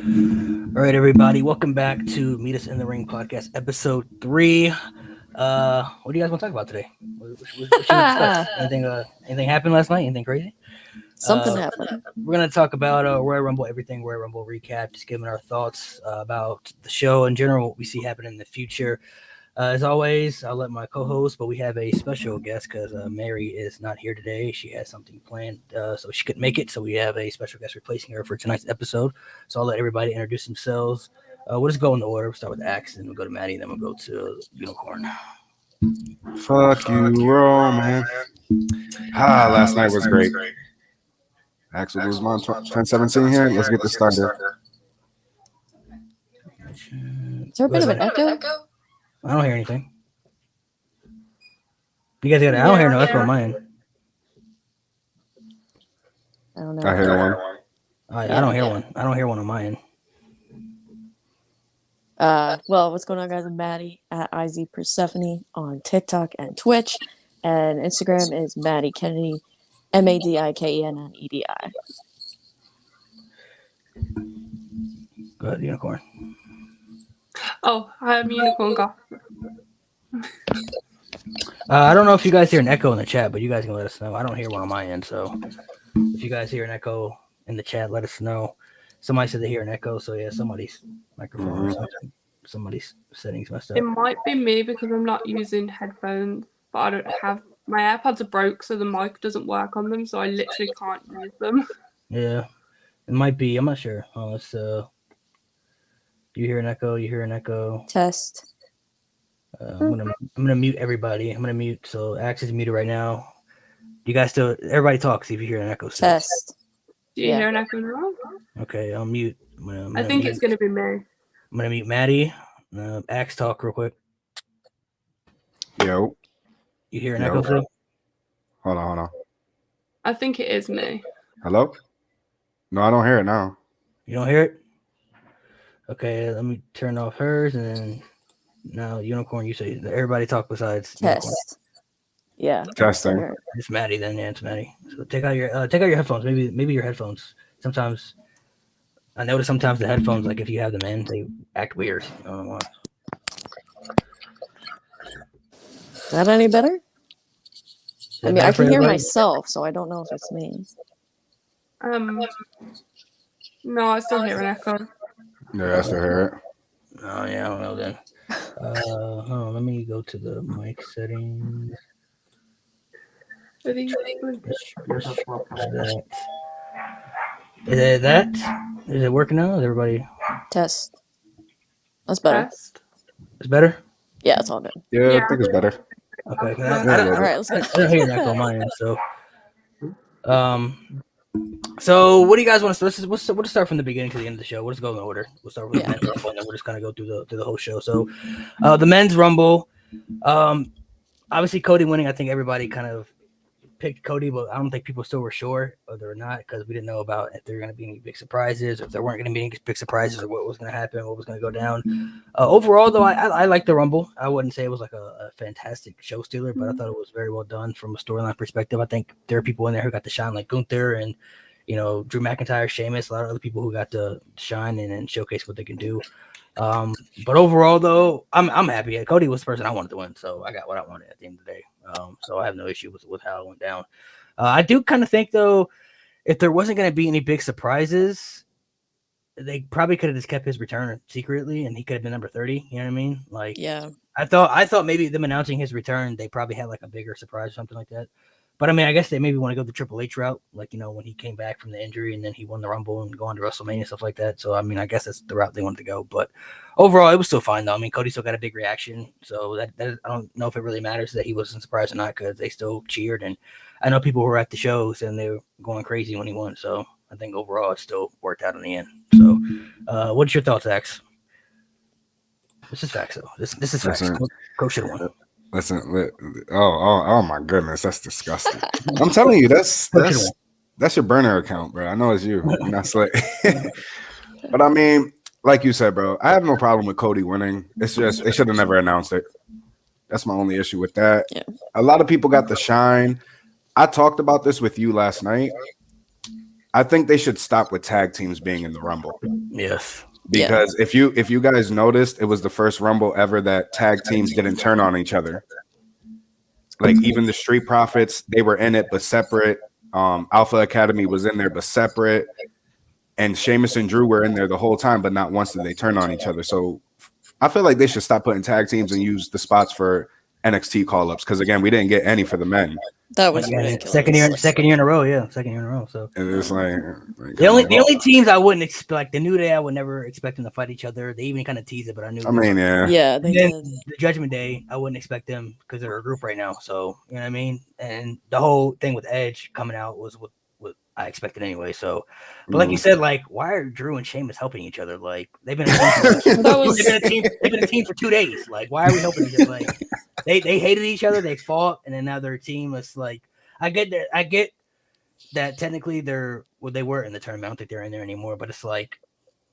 All right, everybody, welcome back to Meet Us in the Ring podcast, episode 3. What do you guys want to talk about today? What should we discuss? Anything happened last night? Anything crazy? Something Uh, happened. we're gonna talk about Royal Rumble, everything Royal Rumble recap, just giving our thoughts about the show in general, what we see happening in the future. As always, I'll let my co-host, but we have a special guest because Mary is not here today. She has something planned, so she couldn't make it. So we have a special guest replacing her for tonight's episode. So I'll let everybody introduce themselves. We'll just go in the order. We'll start with Axe, then we'll go to Maddie, then we'll go to Unicorn. Fuck you, Roman. Last night was great. Axel Guzman, 1017 here. Let's get this started. Is there a bit of an echo? I don't hear anything. You guys got it? I don't hear no echo on mine. I don't know. I hear one. I don't hear one. I don't hear one on mine. Well, what's going on, guys? I'm Maddie at IZ Persephone on TikTok and Twitch, and Instagram is Maddie Kennedy, MADIKENNEDI. Go ahead, Unicorn. Oh, I'm Unicorn Goth. I don't know if you guys hear an echo in the chat, but you guys can let us know. I don't hear one on my end, so if you guys hear an echo in the chat, let us know. Somebody said they hear an echo, so yeah, somebody's microphone or something. Somebody's settings messed up. It might be me because I'm not using headphones, but I don't have my AirPods are broke, so the mic doesn't work on them, so I literally can't use them. Yeah, it might be. I'm not sure. Oh, let's. You hear an echo? You hear an echo? Test. I'm gonna mute everybody. I'm gonna mute. So Axe is muted right now. You guys still? Everybody talk. See if you hear an echo. Still. Test. Do you hear an echo now? Okay, I'll mute. I think it's gonna be me. I'm gonna mute Maddie. Axe talk real quick. Yo. You hear an echo still? Hold on. I think it is me. Hello? No, I don't hear it now. You don't hear it? Okay, let me turn off hers, and then now Unicorn, you say everybody talk besides Test. Unicorn. Yeah. Testing. It's Maddie then. Yeah, it's Maddie. So take out your headphones. Maybe your headphones. Sometimes I notice sometimes the headphones, like if you have them in, they act weird. I don't know why. Is that any better? Is I mean, I can hear myself, so I don't know if it's me. No, I still hear an echo. Yeah, I still hear it. Oh yeah, I don't know then. Hold on, let me go to the mic settings. Are these- Is it that? Is it working now? Is everybody? Test. That's better. Test? It's better. Yeah, it's all good. Yeah, I think it's better. Okay. All right, let's go. I don't hear an echo on my end, so. So what do you guys want to? We'll start from the beginning to the end of the show. We'll just go in order. We'll start with the men's rumble, and then we'll just kind of go through the whole show. So, the men's rumble. Obviously Cody winning. I think everybody kind of picked Cody, but I don't think people still were sure whether or not, because we didn't know about if there were going to be any big surprises, or if there weren't going to be any big surprises, or what was going to happen, what was going to go down. Overall, though, I like the rumble. I wouldn't say it was like a fantastic show stealer, but I thought it was very well done from a storyline perspective. I think there are people in there who got to shine, like Gunther and Drew McIntyre, Sheamus, a lot of other people who got to shine and showcase what they can do. But overall, though, I'm happy. Cody was the person I wanted to win, so I got what I wanted at the end of the day. So I have no issue with how it went down. I do kind of think, though, if there wasn't going to be any big surprises, they probably could have just kept his return secretly, and he could have been number 30. You know what I mean? Like, Yeah. I thought maybe them announcing his return, they probably had like a bigger surprise or something like that. But I mean, I guess they maybe want to go the Triple H route, like, when he came back from the injury and then he won the Rumble and go on to WrestleMania, stuff like that. So, I mean, I guess that's the route they wanted to go. But overall, it was still fine, though. I mean, Cody still got a big reaction. So, that I don't know if it really matters that he wasn't surprised or not, because they still cheered. And I know people who were at the shows and they were going crazy when he won. So, I think overall it still worked out in the end. So, what's your thoughts, Axe? This is facts, though. This is facts. Coach should have won. Listen, oh my goodness, that's disgusting. I'm telling you, that's your burner account, bro. I know it's you, not Slick. But I mean, like you said, bro, I have no problem with Cody winning. It's just they should have never announced it. That's my only issue with that. Yeah. A lot of people got the shine. I talked about this with you last night. I think they should stop with tag teams being in the Rumble. Yes. Because if you guys noticed, it was the first Rumble ever that tag teams didn't turn on each other. Like even the Street Profits, they were in it but separate. Alpha Academy was in there but separate, and Sheamus and Drew were in there the whole time, but not once did they turn on each other. So I feel like they should stop putting tag teams and use the spots for NXT call-ups, because again, we didn't get any for the men. That was Yeah, ridiculous. second year in a row. Yeah, second year in a row. So And it's like the only teams I wouldn't expect, like the New Day, I would never expect them to fight each other. They even kind of tease it, but I knew. I mean, yeah. Yeah, they then did. the Judgment Day, I wouldn't expect them because they're a group right now. So you know what I mean. And the whole thing with Edge coming out was what I expected anyway. So, but like you said, like why are Drew and Sheamus helping each other? Like they've been they've been a team for 2 days. Like why are we helping each other? Like they hated each other, they fought, and then now they're a team. It's like I get that technically they were in the tournament. I don't think they're in there anymore. But it's like,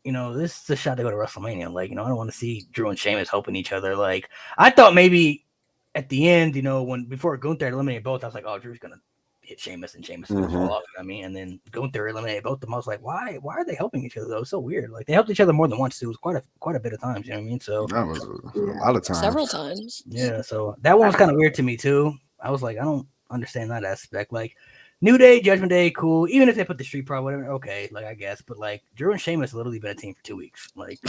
you know, this is a shot to go to WrestleMania. Like, you know, I don't want to see Drew and Sheamus helping each other. Like I thought maybe at the end, you know, before Gunther eliminated both, I was like, oh, Drew's gonna hit Sheamus and Sheamus will fall off. I mean, and then Gunther eliminated both of them. I was like, why are they helping each other though? It's so weird. Like they helped each other more than once too. It was quite a bit of times, you know what I mean? So that was a lot of times. Several times. yeah, so that one was kind of weird to me too. I was like, I don't understand that aspect. Like New Day, Judgment Day, cool. Even if they put the Street Pro, whatever, okay, like I guess. But like Drew and Sheamus literally been a team for 2 weeks. Like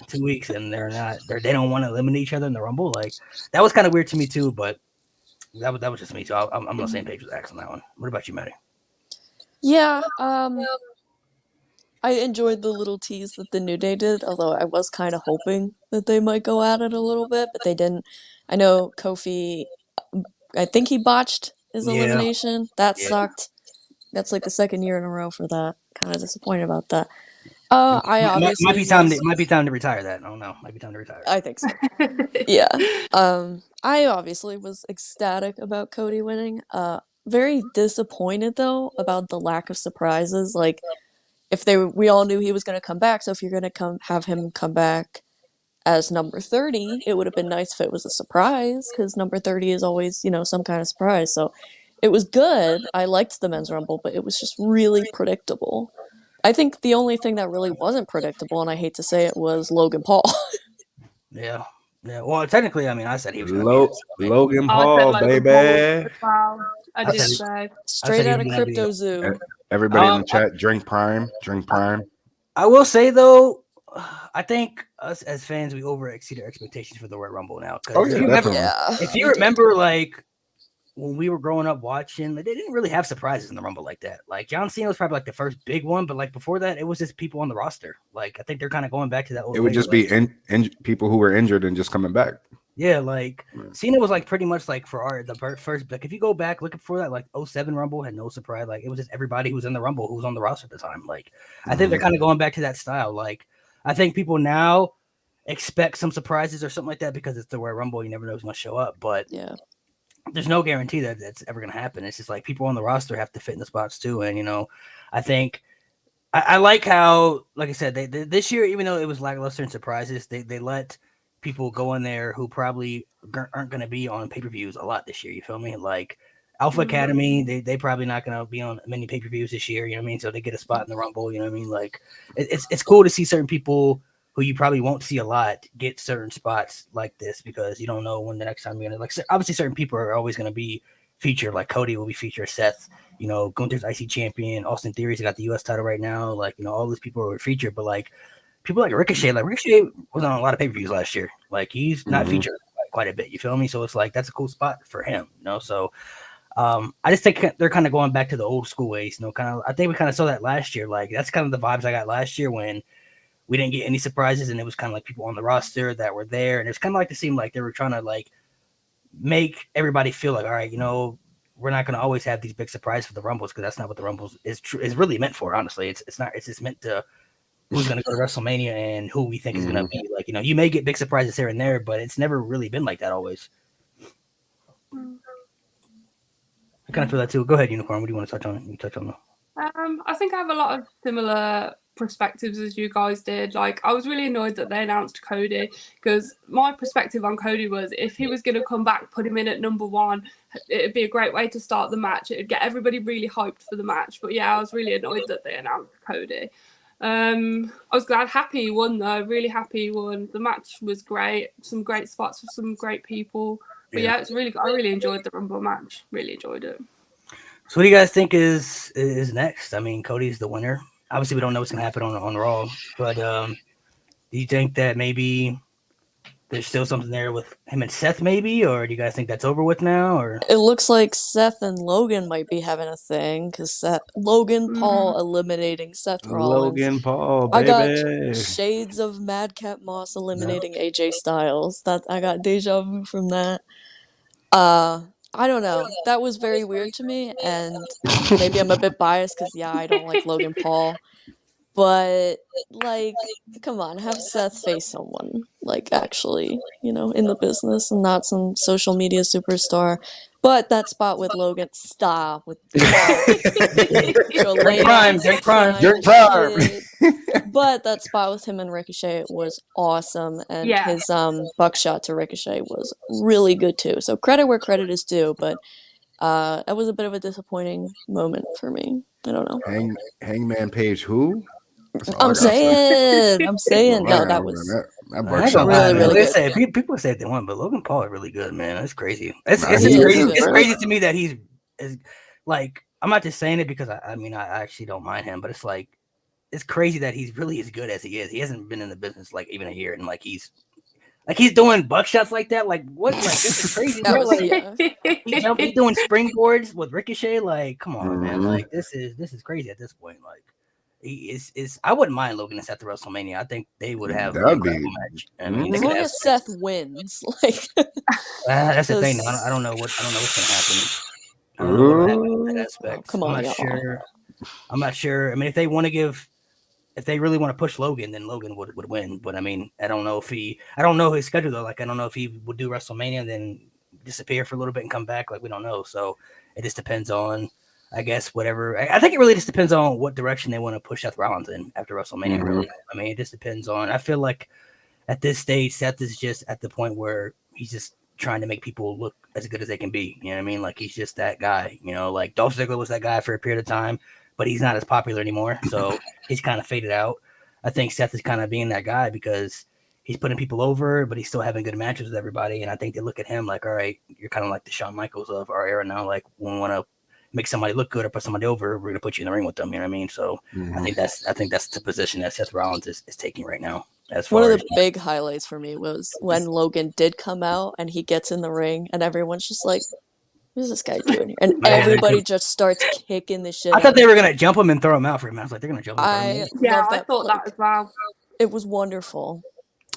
2 weeks, and they don't want to eliminate each other in the Rumble. Like that was kind of weird to me too, but that was just me. So I'm on the same page with Axe on that one. What about you, Maddie? Yeah, I enjoyed the little tease that the New Day did, although I was kind of hoping that they might go at it a little bit, but they didn't. I know Kofi, I think he botched his elimination. That sucked. That's like the second year in a row for that. Kind of disappointed about that. I obviously might be time to retire that. I don't know. Might be time to retire. I think so. Yeah. I obviously was ecstatic about Cody winning. Very disappointed though about the lack of surprises. Like we all knew he was going to come back, so if you're going to have him come back as number 30, it would have been nice if it was a surprise, because number 30 is always, you know, some kind of surprise. So it was good. I liked the men's Rumble, but it was just really predictable. I think the only thing that really wasn't predictable, and I hate to say it, was Logan Paul. Yeah. Well, technically, I mean, I said he was Logan Paul, baby. Wow. I did say. Straight out of Crypto Zoo. Everybody in the chat, drink Prime. I will say though, I think us as fans, we over exceed our expectations for the Royal Rumble now. If you remember, like when we were growing up watching, they didn't really have surprises in the Rumble like that. Like John Cena was probably like the first big one, but like before that, it was just people on the roster. Like I think they're kind of going back to that old. It would just be people who were injured and just coming back. Yeah, like Cena was like pretty much like for the first. Like if you go back looking for that, like 07 Rumble had no surprise. Like it was just everybody who was in the Rumble who was on the roster at the time. Like I think they're kind of going back to that style. Like I think people now expect some surprises or something like that because it's the Royal Rumble. You never know who's going to show up, but yeah. There's no guarantee that that's ever going to happen. It's just like people on the roster have to fit in the spots too. And, you know, I think I like how, like I said, they this year, even though it was lackluster in surprises, they let people go in there who probably aren't going to be on pay-per-views a lot this year. You feel me? Like Alpha Academy, they probably not going to be on many pay-per-views this year. You know what I mean? So they get a spot in the Rumble. You know what I mean? Like it's cool to see certain people who you probably won't see a lot get certain spots like this because you don't know when the next time you're gonna obviously certain people are always gonna be featured, like Cody will be featured, Seth, you know, Gunther's IC champion, Austin Theory's got the US title right now, like, you know, all these people are featured, but like people like Ricochet was on a lot of pay-per-views last year. Like he's not featured quite a bit, you feel me? So it's like that's a cool spot for him, you know. So I just think they're kind of going back to the old school ways, you know, I think we kind of saw that last year. Like that's kind of the vibes I got last year when we didn't get any surprises, and it was kind of like people on the roster that were there, and it's kind of like it seemed like they were trying to like make everybody feel like, all right, you know, we're not going to always have these big surprises for the Rumbles because that's not what the Rumbles is really meant for. Honestly, it's not. It's just meant to who's going to go to WrestleMania and who we think is going to be. Like, you know, you may get big surprises here and there, but it's never really been like that always. I kind of feel that too. Go ahead, Unicorn. What do you want to touch on? You touch on that. I think I have a lot of similar perspectives as you guys did. Like I was really annoyed that they announced Cody because my perspective on Cody was if he was going to come back, put him in at number 1, it'd be a great way to start the match. It'd get everybody really hyped for the match. But yeah, I was really annoyed that they announced Cody. I was happy he won though. Really happy he won. The match was great. Some great spots for some great people. But yeah, it's really good. I really enjoyed the Rumble match. Really enjoyed it. So what do you guys think is next? I mean, Cody's the winner. Obviously, we don't know what's gonna happen on Raw, but do you think that maybe there's still something there with him and Seth, maybe, or do you guys think that's over with now? Or It looks like Seth and Logan might be having a thing because Logan Paul eliminating Seth Rollins. Logan Paul, I baby. got shades of Madcap Moss eliminating AJ Styles. That I got deja vu from that. I don't know. That was very weird to me, and maybe I'm a bit biased because I don't like Logan Paul. But like, come on, have Seth face someone like actually, in the business and not some social media superstar. But that spot with Logan, stop with Drink prime. But that spot with him and Ricochet was awesome, and his buckshot to Ricochet was really good too. So credit where credit is due, but that was a bit of a disappointing moment for me. I don't know. Hangman Page, who? I'm saying. No, that was really good. People say they want, but Logan Paul is really good, man. That's crazy. It's crazy to me that he's like. I'm not just saying it because I actually don't mind him, but it's like it's crazy that he's really as good as he is. He hasn't been in the business like even a year, and like he's doing buckshots like that. Like what? Like this is crazy. He's doing springboards with Ricochet. Like come on, man. Like this is crazy at this point. Like. I wouldn't mind Logan and Seth at WrestleMania. I think they would have a match. I mean, as long as Seth wins, like that's the thing. I don't know what's gonna happen. I don't know what happened with that aspect. Come on, I'm not sure. I mean, if they really want to push Logan, then Logan would win. But I mean, I don't know his schedule though. Like I don't know if he would do WrestleMania and then disappear for a little bit and come back. Like we don't know. So it just depends on. I guess whatever. I think it really just depends on what direction they want to push Seth Rollins in after WrestleMania. Really, I mean, it just depends on. I feel like at this stage, Seth is just at the point where he's just trying to make people look as good as they can be. You know what I mean? Like he's just that guy. Like Dolph Ziggler was that guy for a period of time, but he's not as popular anymore. So he's kind of faded out. I think Seth is kind of being that guy because he's putting people over, but he's still having good matches with everybody. And I think they look at him like, all right, you're kind of like the Shawn Michaels of our era now. Like when we want to make somebody look good or put somebody over, we're gonna put you in the ring with them. You know what I mean? So I think that's the position that Seth Rollins is taking right now. As far one of the big highlights for me was when Logan did come out and he gets in the ring and everyone's just like, what is this guy doing here? And everybody just starts kicking the shit. I thought they were gonna jump him and throw him out for him. I was like, they're gonna jump him. I thought that as well. It was wonderful.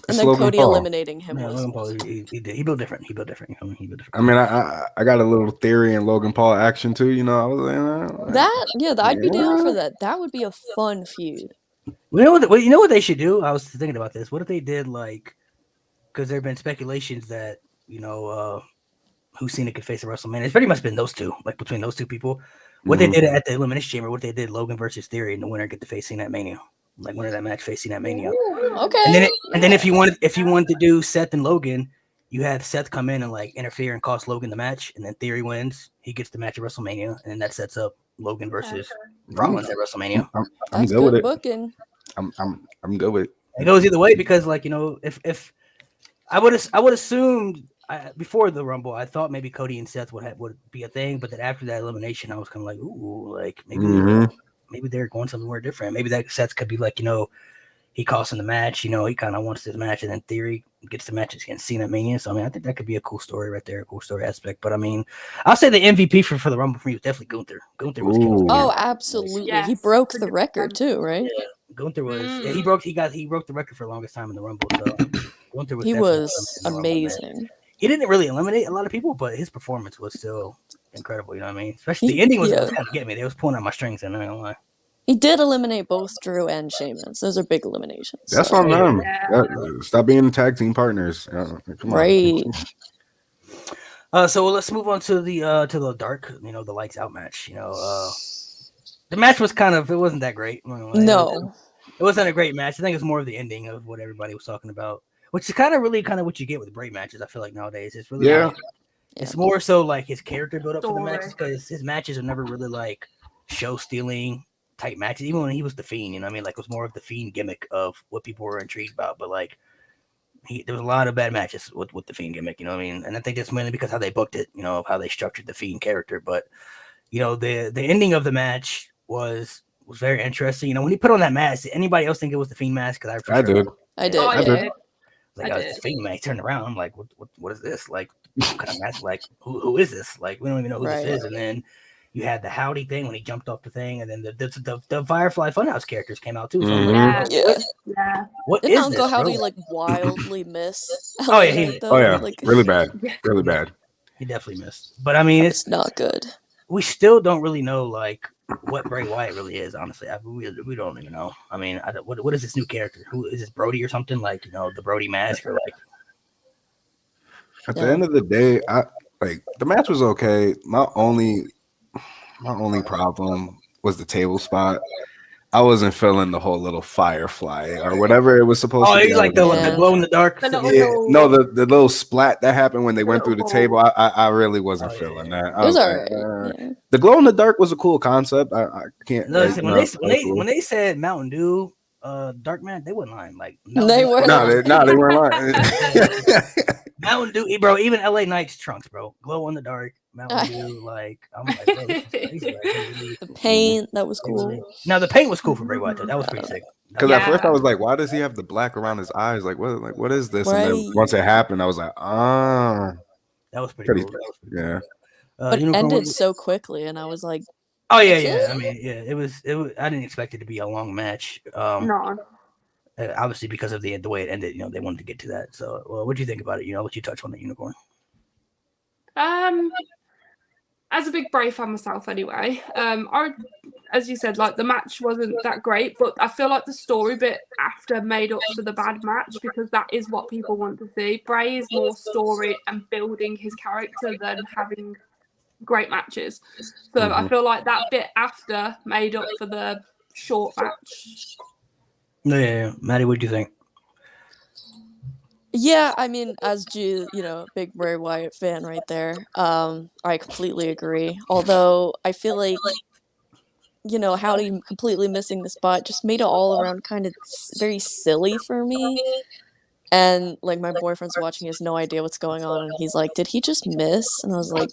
And then Cody eliminating him. Logan Paul, he built different. He built different. I mean, I got a little theory in Logan Paul action too. I was like, I'd be down for that. That would be a fun feud. You know what they should do? I was thinking about this. What if they did because there have been speculations that who Cena could face at WrestleMania. It's pretty much been those two, like between those two people. What they did at the Elimination Chamber, what they did Logan versus Theory, and the winner get to face Cena at Mania. Like winner of that match facing at Mania. Okay. And then if you wanted to do Seth and Logan, you have Seth come in and interfere and cost Logan the match, and then Theory wins. He gets the match at WrestleMania, and then that sets up Logan versus Rollins at WrestleMania. I'm good with it. Booking. I'm good with it. It goes either way because if I would assumed before the Rumble, I thought maybe Cody and Seth would be a thing, but then after that elimination, I was kind of like, ooh, like maybe. Maybe they're going somewhere different. Maybe that Seth could be he costs him the match. He kind of wants this match, and then Theory gets the matches against Cena at Mania. So I mean, I think that could be a cool story right there, a cool story aspect. But I mean, I'll say the MVP for the Rumble for me was definitely Gunther. Gunther was killing. Oh, absolutely. Yes. He broke the record too, right? Yeah, Gunther was. Yeah, he broke the record for the longest time in the Rumble. So Gunther was. He was amazing. Rumble, he didn't really eliminate a lot of people, but his performance was still incredible. You know what I mean? Especially the ending was kind of get me. They was pulling out my strings, and I'm not gonna lie. He did eliminate both Drew and Sheamus. Those are big eliminations. That's on them. Stop being tag team partners. Come on. Right. So let's move on to the dark, the lights out match. The match was it wasn't that great. No. It wasn't a great match. I think it was more of the ending of what everybody was talking about, which is really what you get with great matches. I feel like nowadays it's really It's more so like his character build up for the Story. matches, because his matches are never really like show stealing type matches. Even when he was the Fiend, you know what I mean? Like, it was more of the Fiend gimmick of what people were intrigued about. But like, there was a lot of bad matches with the Fiend gimmick, you know what I mean? And I think that's mainly because how they booked it, you know, of how they structured the Fiend character. But you know, the ending of the match was very interesting. You know, when he put on that mask, did anybody else think it was the Fiend mask? Because I did. I did. Oh, I did. Like, I it's the Fiend mask. Turned around, I'm like, what is this? Like, what kind of mask? Like, who is this? Like, we don't even know who Right. this is. And then you had the Howdy thing when he jumped off the thing, and then the Firefly Funhouse characters came out too. So I'm like, Yeah. Yeah. Yeah. what Didn't is Uncle this, Howdy bro? like wildly miss? Oh, yeah, he- Oh yeah, Like, really bad, really bad. He definitely missed. But I mean, it's not good. we still don't really know like what Bray Wyatt really is. Honestly, we don't even know. I mean, what is this new character? Who is this, Brody or something? Like, you know, the Brody mask, or like. At the end of the day, I like the match was okay. My only problem was the table spot. I wasn't feeling the whole little firefly or whatever it was supposed Oh, to be. he's like the Yeah. glow in the dark. The stuff. little- Yeah, no, the little splat that happened when they went through the little table. I really wasn't Oh, yeah, feeling yeah. that. It I was like, alright. Yeah. The glow in the dark was a cool concept. I can't. No, listen, when cool. when they said Mountain Dew, Dark Man, they weren't lying. Like, They were. They weren't lying. Mountain Dew, bro. Even LA Knight's trunks, bro. Glow in the dark, Mountain Dew. Like, I'm like, bro, this is crazy. Like, they really- The paint, that was cool. Now the paint was cool for Bray Wyatt, though. That was pretty sick. Because at first I Yeah. was like, why does he have the black around his eyes? Like what is this? And Right. then once it happened, I was like, That was pretty Pretty- cool. That was pretty yeah. cool. But it Unicorn, ended so quickly, and I was like, oh yeah, That's yeah. it? I mean, yeah, it was. I didn't expect it to be a long match. No. Obviously because of the way it ended, you know, they wanted to get to that. So, well, what do you think about it? You know, let you touch on the Unicorn. As a big Bray fan myself, anyway, as you said, like the match wasn't that great, but I feel like the story bit after made up for the bad match, because that is what people want to see. Bray is more story and building his character than having great matches. So I feel like that bit after made up for the short match. Yeah. Maddie, what do you think? yeah, I mean, as G, big Bray Wyatt fan right there. I completely agree. Although I feel like, Howdy completely missing the spot just made it all around kind of very silly for me. And like my boyfriend's watching, he has no idea what's going on, and he's like, "Did he just miss?" And I was like,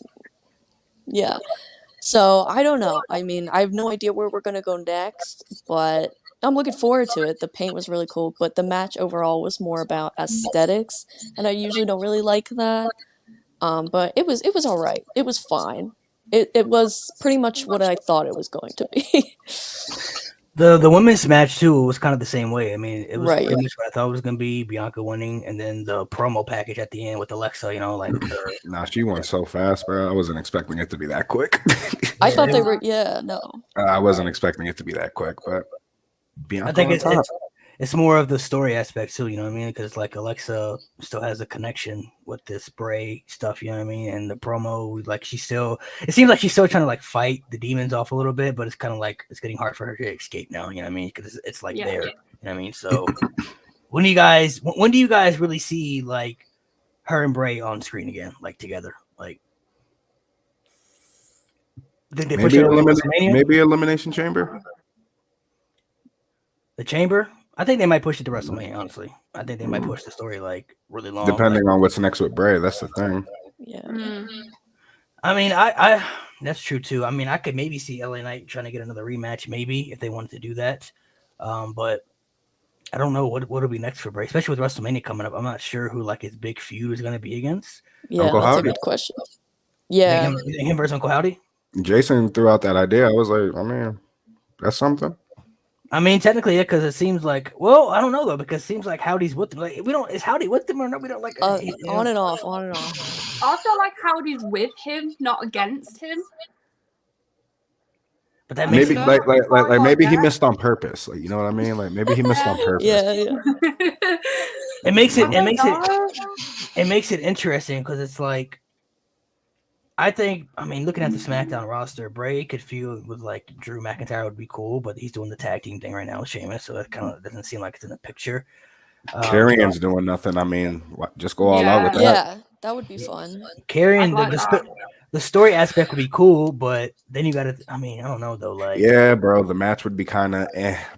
"Yeah." So I don't know. I mean, I have no idea where we're gonna go next, but I'm looking forward to it. The paint was really cool, but the match overall was more about aesthetics, and I usually don't really like that. But it was all right. It was fine. It was pretty much what I thought it was going to be. The women's match too was kind of the same way. I mean, it was Right. pretty much what I thought it was gonna be. Bianca winning, and then the promo package at the end with Alexa. You know, like nah, she went so fast, bro. I wasn't expecting it to be that quick. I thought they were, no. I wasn't expecting it to be that quick, but Bianca I think on top. it's more of the story aspect too. You know what I mean? Because like Alexa still has a connection with this Bray stuff. You know what I mean? And the promo, like it seems like she's still trying to like fight the demons off a little bit, but it's kind of like it's getting hard for her to escape now. You know what I mean? Because it's like Yeah. there. You know what I mean? So when do you guys really see like her and Bray on screen again, like together? Like, did they push Maybe, it over to WrestleMania? maybe Elimination Chamber. The Chamber? I think they might push it to WrestleMania. Honestly, I think they might push the story like really long. Depending on what's next with Bray, that's the thing. Yeah. I mean, I that's true too. I mean, I could maybe see LA Knight trying to get another rematch, maybe if they wanted to do that. But I don't know what'll be next for Bray, especially with WrestleMania coming up. I'm not sure who like his big feud is going to be against. Yeah, Uncle that's Howdy. a good question. You Yeah. think him versus Uncle Howdy? Jason threw out that idea. I was like, I mean, that's something. I mean, technically, yeah, because it seems like, well, I don't know though, because it seems like Howdy's with them. Like, is Howdy with them or no? We don't like. On you know? and off, on and off. I feel like Howdy's with him, not against him. But that makes Maybe it, like maybe he missed on purpose. Like, you know what I mean? Like maybe he missed on purpose. Yeah, yeah. it makes it I makes don't it know. it makes it interesting because it's like, I mean, looking at the SmackDown roster, Bray could feud with like Drew McIntyre would be cool, but he's doing the tag team thing right now with Sheamus, so that kind of doesn't seem like it's in the picture. Carrion's doing nothing. I mean, just go all out with that. Yeah. that would be fun. Carrying I'd like that. the story aspect would be cool, but then you gotta. I mean, I don't know though. Like, Yeah, bro, the match would be kind of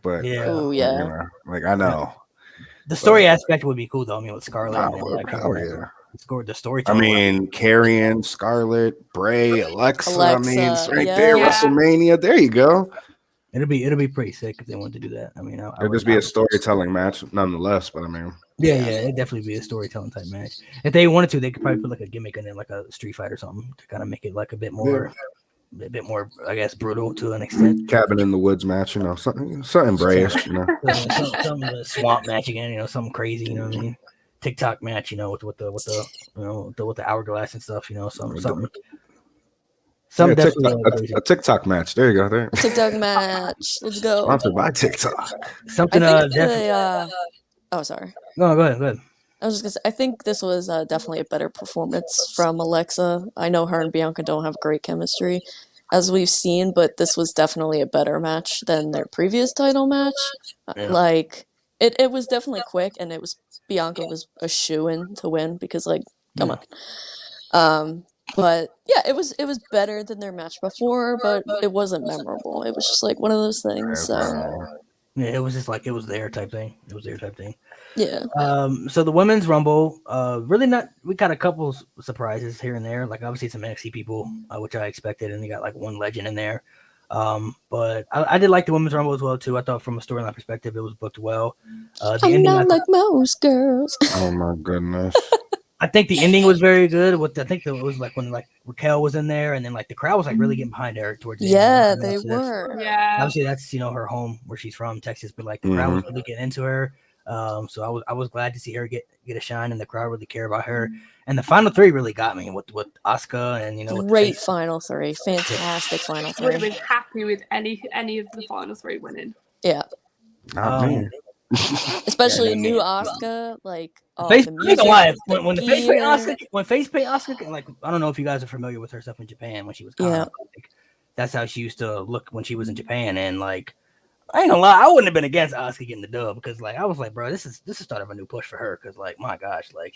but yeah, Oh you yeah. know, like I know. the story aspect would be cool though. I mean, with Scarlett, and Hell like, yeah. the I storytelling. mean, Carrion, Scarlett, Bray, Alexa. I mean, it's Alexa, right there, yeah. WrestleMania. There you go. it'll be pretty sick if they wanted to do that. I mean, I It'd would, just be a storytelling match, nonetheless. But I mean, yeah, it'd definitely be a storytelling type match. If they wanted to, they could probably put like a gimmick in there, like a street fight or something, to kind of make it like a bit more, I guess, brutal to an extent. cabin in the woods match, you know, something Brayish, you know. Some swamp match again, you know, something crazy, you know what I mean? TikTok match, you know, with the you know with the hourglass and stuff, you know, something. Yeah, Definitely a TikTok match. There you go. There. TikTok match. Let's go. Sponsored by TikTok. something. I think Definitely. oh, sorry. No, go ahead. I was just gonna say, I think this was definitely a better performance from Alexa. I know her and Bianca don't have great chemistry, as we've seen, but this was definitely a better match than their previous title match. Yeah. Like, it was definitely quick, and it was Bianca was a shoo-in to win because, like, come on. But yeah, it was better than their match before, but it wasn't memorable. It was just like one of those things. So Yeah, it was just like it was their type thing. yeah. So the women's rumble, really not. We got a couple surprises here and there. Like obviously some NXT people, which I expected, and they got like one legend in there. But I did like the women's rumble as well too. I thought from a storyline perspective, it was booked well. The I'm ending, not like most girls. Oh my goodness. I think the ending was very good. I think it was like when like Raquel was in there, and then like the crowd was like really getting behind her towards the Yeah, end. they Obviously, that's- were. Yeah. Obviously, that's her home where she's from, Texas. But like the crowd was really getting into her. So I was glad to see her get a shine, and the crowd really care about her. And the final three really got me with Asuka and with the Great face- final three. Fantastic final I would have three. been happy with any of the final three winning. Yeah. Not me. Especially new Asuka, like Face, the I'm not gonna lie, music, the when the face paint gear. Asuka, like I don't know if you guys are familiar with her stuff in Japan when she was gone. Yeah. Like, that's how she used to look when she was in Japan, and like I ain't gonna lie, I wouldn't have been against Asuka getting the dub because like I was like, bro, this is the start of a new push for her because like my gosh, like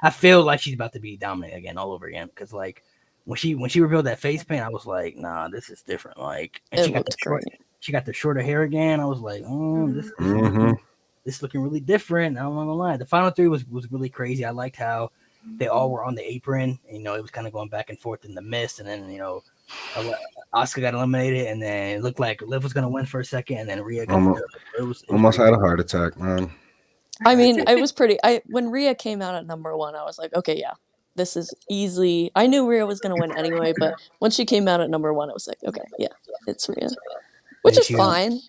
I feel like she's about to be dominant again all over again because like when she revealed that face paint, I was like, nah, this is different. Like, and It she got looked great. she got the shorter hair again. I was like, oh, this is looking really different. I'm not gonna lie. The final three was really crazy. I liked how they all were on the apron. And, it was kind of going back and forth in the mist, and then Asuka got eliminated, and then it looked like Liv was gonna win for a second, and then Rhea got it was Almost had a heart attack, man. I mean, it was pretty. When Rhea came out at number 1, I was like, okay, yeah, this is easily. I knew Rhea was gonna win anyway, but when she came out at number 1, I was like, okay, yeah, it's Rhea, which is fine.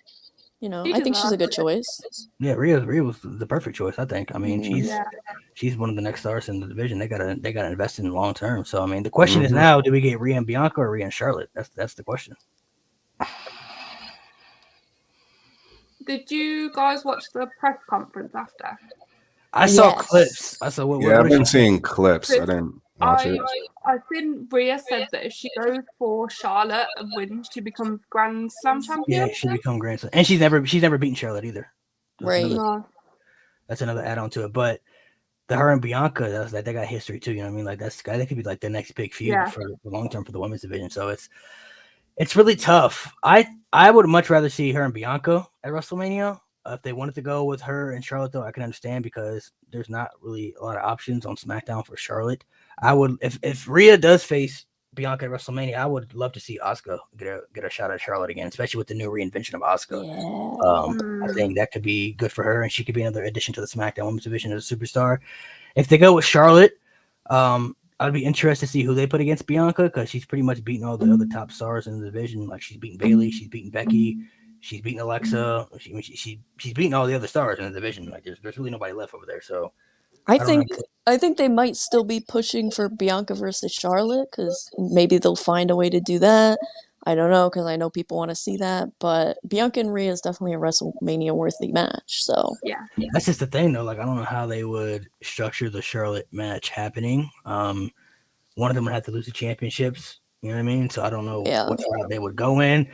I think she's a good choice. Yeah, Rhea was the perfect choice. I think. I mean, she's one of the next stars in the division. They gotta invest in long term. So I mean, the question is now: do we get Rhea and Bianca or Rhea and Charlotte? That's the question. Did you guys watch the press conference after? I saw Yes. clips. I saw what. Yeah, I've what been is she- seeing clips. I didn't watch it. I think Rhea said that if she goes for Charlotte and wins, she becomes Grand Slam champion. Yeah, she become Grand Slam, and she's never beaten Charlotte either. Right. That's another add on to it. But her and Bianca, that's like they got history too. You know what I mean? Like that could be like the next big feud for the long term for the women's division. So it's really tough. I would much rather see her and Bianca at WrestleMania. If they wanted to go with her and Charlotte, though, I can understand because there's not really a lot of options on SmackDown for Charlotte. I would if Rhea does face Bianca at WrestleMania, I would love to see Asuka get a shot at Charlotte again, especially with the new reinvention of Asuka. Yeah. I think that could be good for her, and she could be another addition to the SmackDown Women's division as a superstar. If they go with Charlotte, I'd be interested to see who they put against Bianca because she's pretty much beaten all the other top stars in the division. Like she's beaten Bayley, she's beaten Becky, she's beaten Alexa, she's beaten all the other stars in the division. Like there's really nobody left over there. So I think they might still be pushing for Bianca versus Charlotte because maybe they'll find a way to do that. I don't know because I know people want to see that, but Bianca and Rhea is definitely a WrestleMania worthy match. So yeah, that's just the thing though. Like I don't know how they would structure the Charlotte match happening. One of them would have to lose the championships. You know what I mean? So I don't know what route they would go in.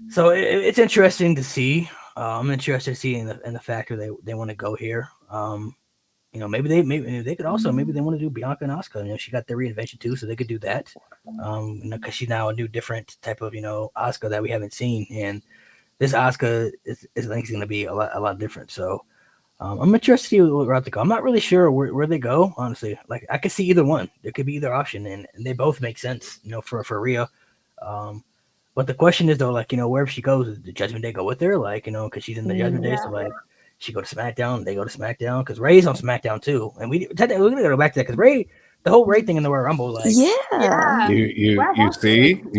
So it's interesting to see. I'm interested to see in the factor they want to go here. maybe they could also maybe they want to do Bianca and Asuka. She got their reinvention too, so they could do that. Because she's now a new different type of Asuka that we haven't seen, and this Asuka is I think is going to be a lot different. So I'm interested to see what route they go. I'm not really sure where they go, honestly. Like I could see either one. There could be either option, and they both make sense, for Rhea. But the question is though, like wherever she goes, does the Judgment Day go with her? Like because she's in the Judgment Day, so like she go to SmackDown, they go to SmackDown because Ray's on SmackDown too, and we're gonna go back to that because Ray, the whole Ray thing in the Royal Rumble, like You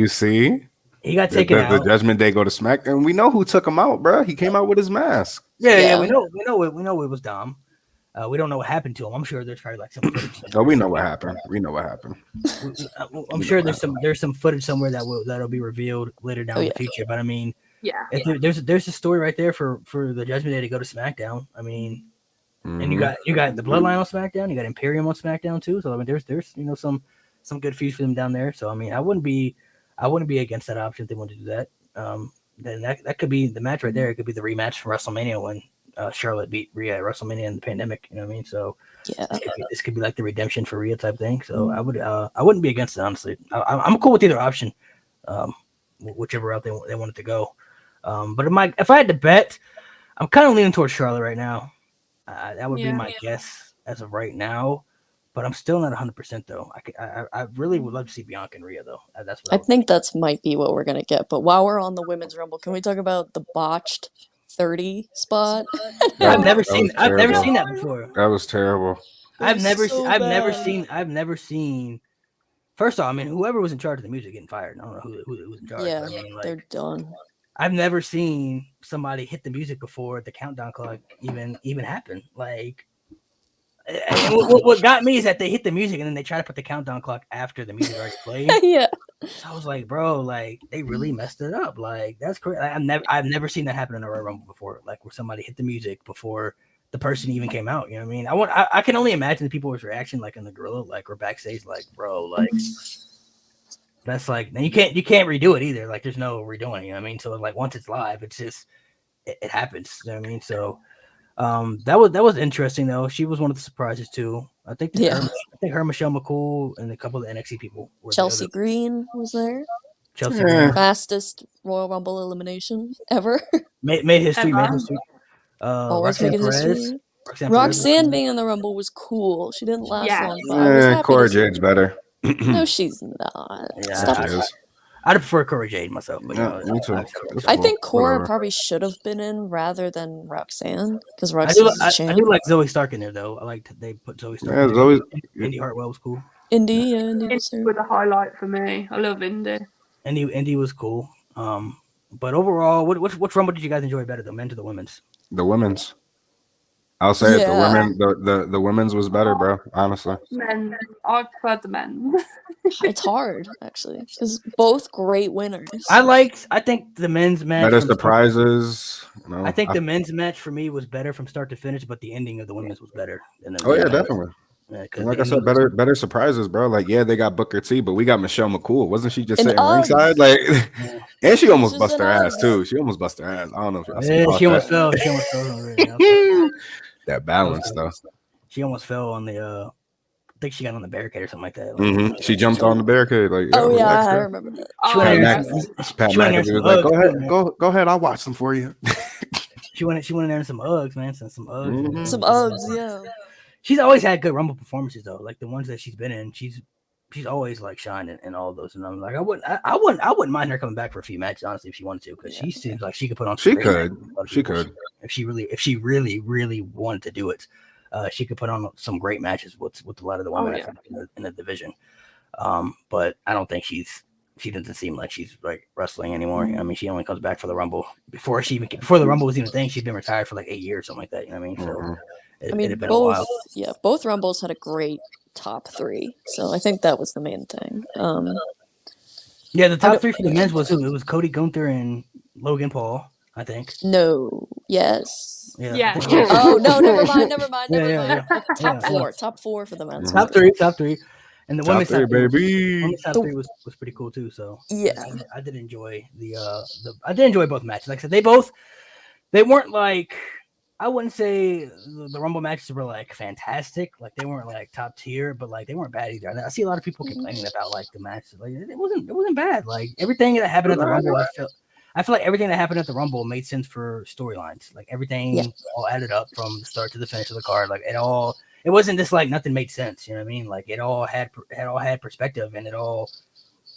see. he got taken out. The Judgment Day go to SmackDown. We know who took him out, bro. He came out with his mask. Yeah. We know it was Dom. We don't know what happened to him. I'm sure there's probably like some footage. Oh, we know what happened. I'm sure there's some footage somewhere that'll be revealed later down in the future. But I mean, there's a story right there for the Judgment Day to go to SmackDown. I mean, and you got the Bloodline on SmackDown. You got Imperium on SmackDown too. So I mean, there's some good feuds for them down there. So I mean, I wouldn't be against that option if they want to do that. Then that could be the match right there. It could be the rematch from WrestleMania when Charlotte beat Rhea at WrestleMania in the pandemic. You know what I mean? So this could be like the redemption for Rhea type thing. So I wouldn't be against it, honestly. I'm cool with either option, whichever route they wanted to go. But if I had to bet, I'm kind of leaning towards Charlotte right now. That would be my guess as of right now. But I'm still not 100% though. I really would love to see Bianca and Rhea though. That's what I think that's might be what we're gonna get. But while we're on the Women's Rumble, can we talk about the botched 30 spot? I've never seen that before. That was terrible. I've never seen. First off, I mean, whoever was in charge of the music getting fired. I don't know who was in charge. Yeah, I mean, they're done. I've never seen somebody hit the music before the countdown clock even happened. Like, and what got me is that they hit the music and then they try to put the countdown clock after the music already played. Yeah. So I was like, bro, like they really messed it up. Like that's crazy. I've never seen that happen in a Royal Rumble before. Like where somebody hit the music before the person even came out. You know what I mean? I can only imagine the people's reaction, like in the Gorilla, like or backstage, like bro, like that's like now you can't redo it either. Like there's no redoing. You know what I mean? So like once it's live, it's just it happens. You know what I mean? So. That was interesting though. She was one of the surprises too. I think her, Michelle McCool, and a couple of the NXT people. Chelsea Green was there. Chelsea Green. Fastest Royal Rumble elimination ever. Made history. Roxanne Perez. Roxanne being in the Rumble was cool. She didn't last long. Cora Jade's better. No, she's not. Yeah, I'd prefer Cora Jade myself. But, me too. I think Cora probably should have been in rather than Roxanne because Roxanne's a champ. I do like Zoe Stark in there though. I like they put Zoe Stark. Yeah, Indy Hartwell was cool. Indy was a highlight for me. I love Indy. Indy was cool. But overall, which Rumble did you guys enjoy better, the men's or the women's? The women's. I'll say it. The women's was better, bro. Honestly, men. I preferred the men. It's hard actually because both great winners. I think the men's match. Better surprises. I think the men's match for me was better from start to finish, but the ending of the women's was better. Definitely. Like I said, better surprises, bro. Like they got Booker T, but we got Michelle McCool. Wasn't she just sitting ringside? Like, and she almost bust her ass too. She almost bust her ass. I don't know if y'all she almost fell. She almost fell. That balance though. She almost fell on the. I think she got on the barricade or something like that. Like, she jumped on the barricade. Like, I remember that. Pat McAfee was like, "Go ahead, I'll watch them for you." She went in there in some Uggs, man, some Uggs. Some Uggs, yeah. She's always had good Rumble performances though. Like the ones that she's been in, she's always like shined in all of those. And I'm like, I wouldn't mind her coming back for a few matches, honestly, if she wanted to, because she seems like she could put on. She could if she really wanted to do it. She could put on some great matches with a lot of the women in the division. But I don't think she doesn't seem like she's like wrestling anymore. I mean, she only comes back for the Rumble. Before the Rumble was even a thing, she'd been retired for like 8 years, something like that. You know what I mean? So it had been a while. Yeah, both Rumbles had a great top three, so I think that was the main thing. The top three for the men's was who? It was Cody Gunther and Logan Paul, I think. No. Yes. Yeah. Oh no! Never mind. Yeah. Top four for the men's. Top three. And the women's top three, baby. Women's top three was pretty cool too. So yeah, I did enjoy I did enjoy both matches. Like I said, they weren't like I wouldn't say the Rumble matches were like fantastic. Like they weren't like top tier, but like they weren't bad either. I see a lot of people complaining about like the matches. Like it wasn't bad. Like everything that happened at the Rumble, I feel like everything that happened at the Rumble made sense for storylines. Like everything all added up from the start to the finish of the card. Like it wasn't just like nothing made sense. You know what I mean? Like it all had perspective, and it all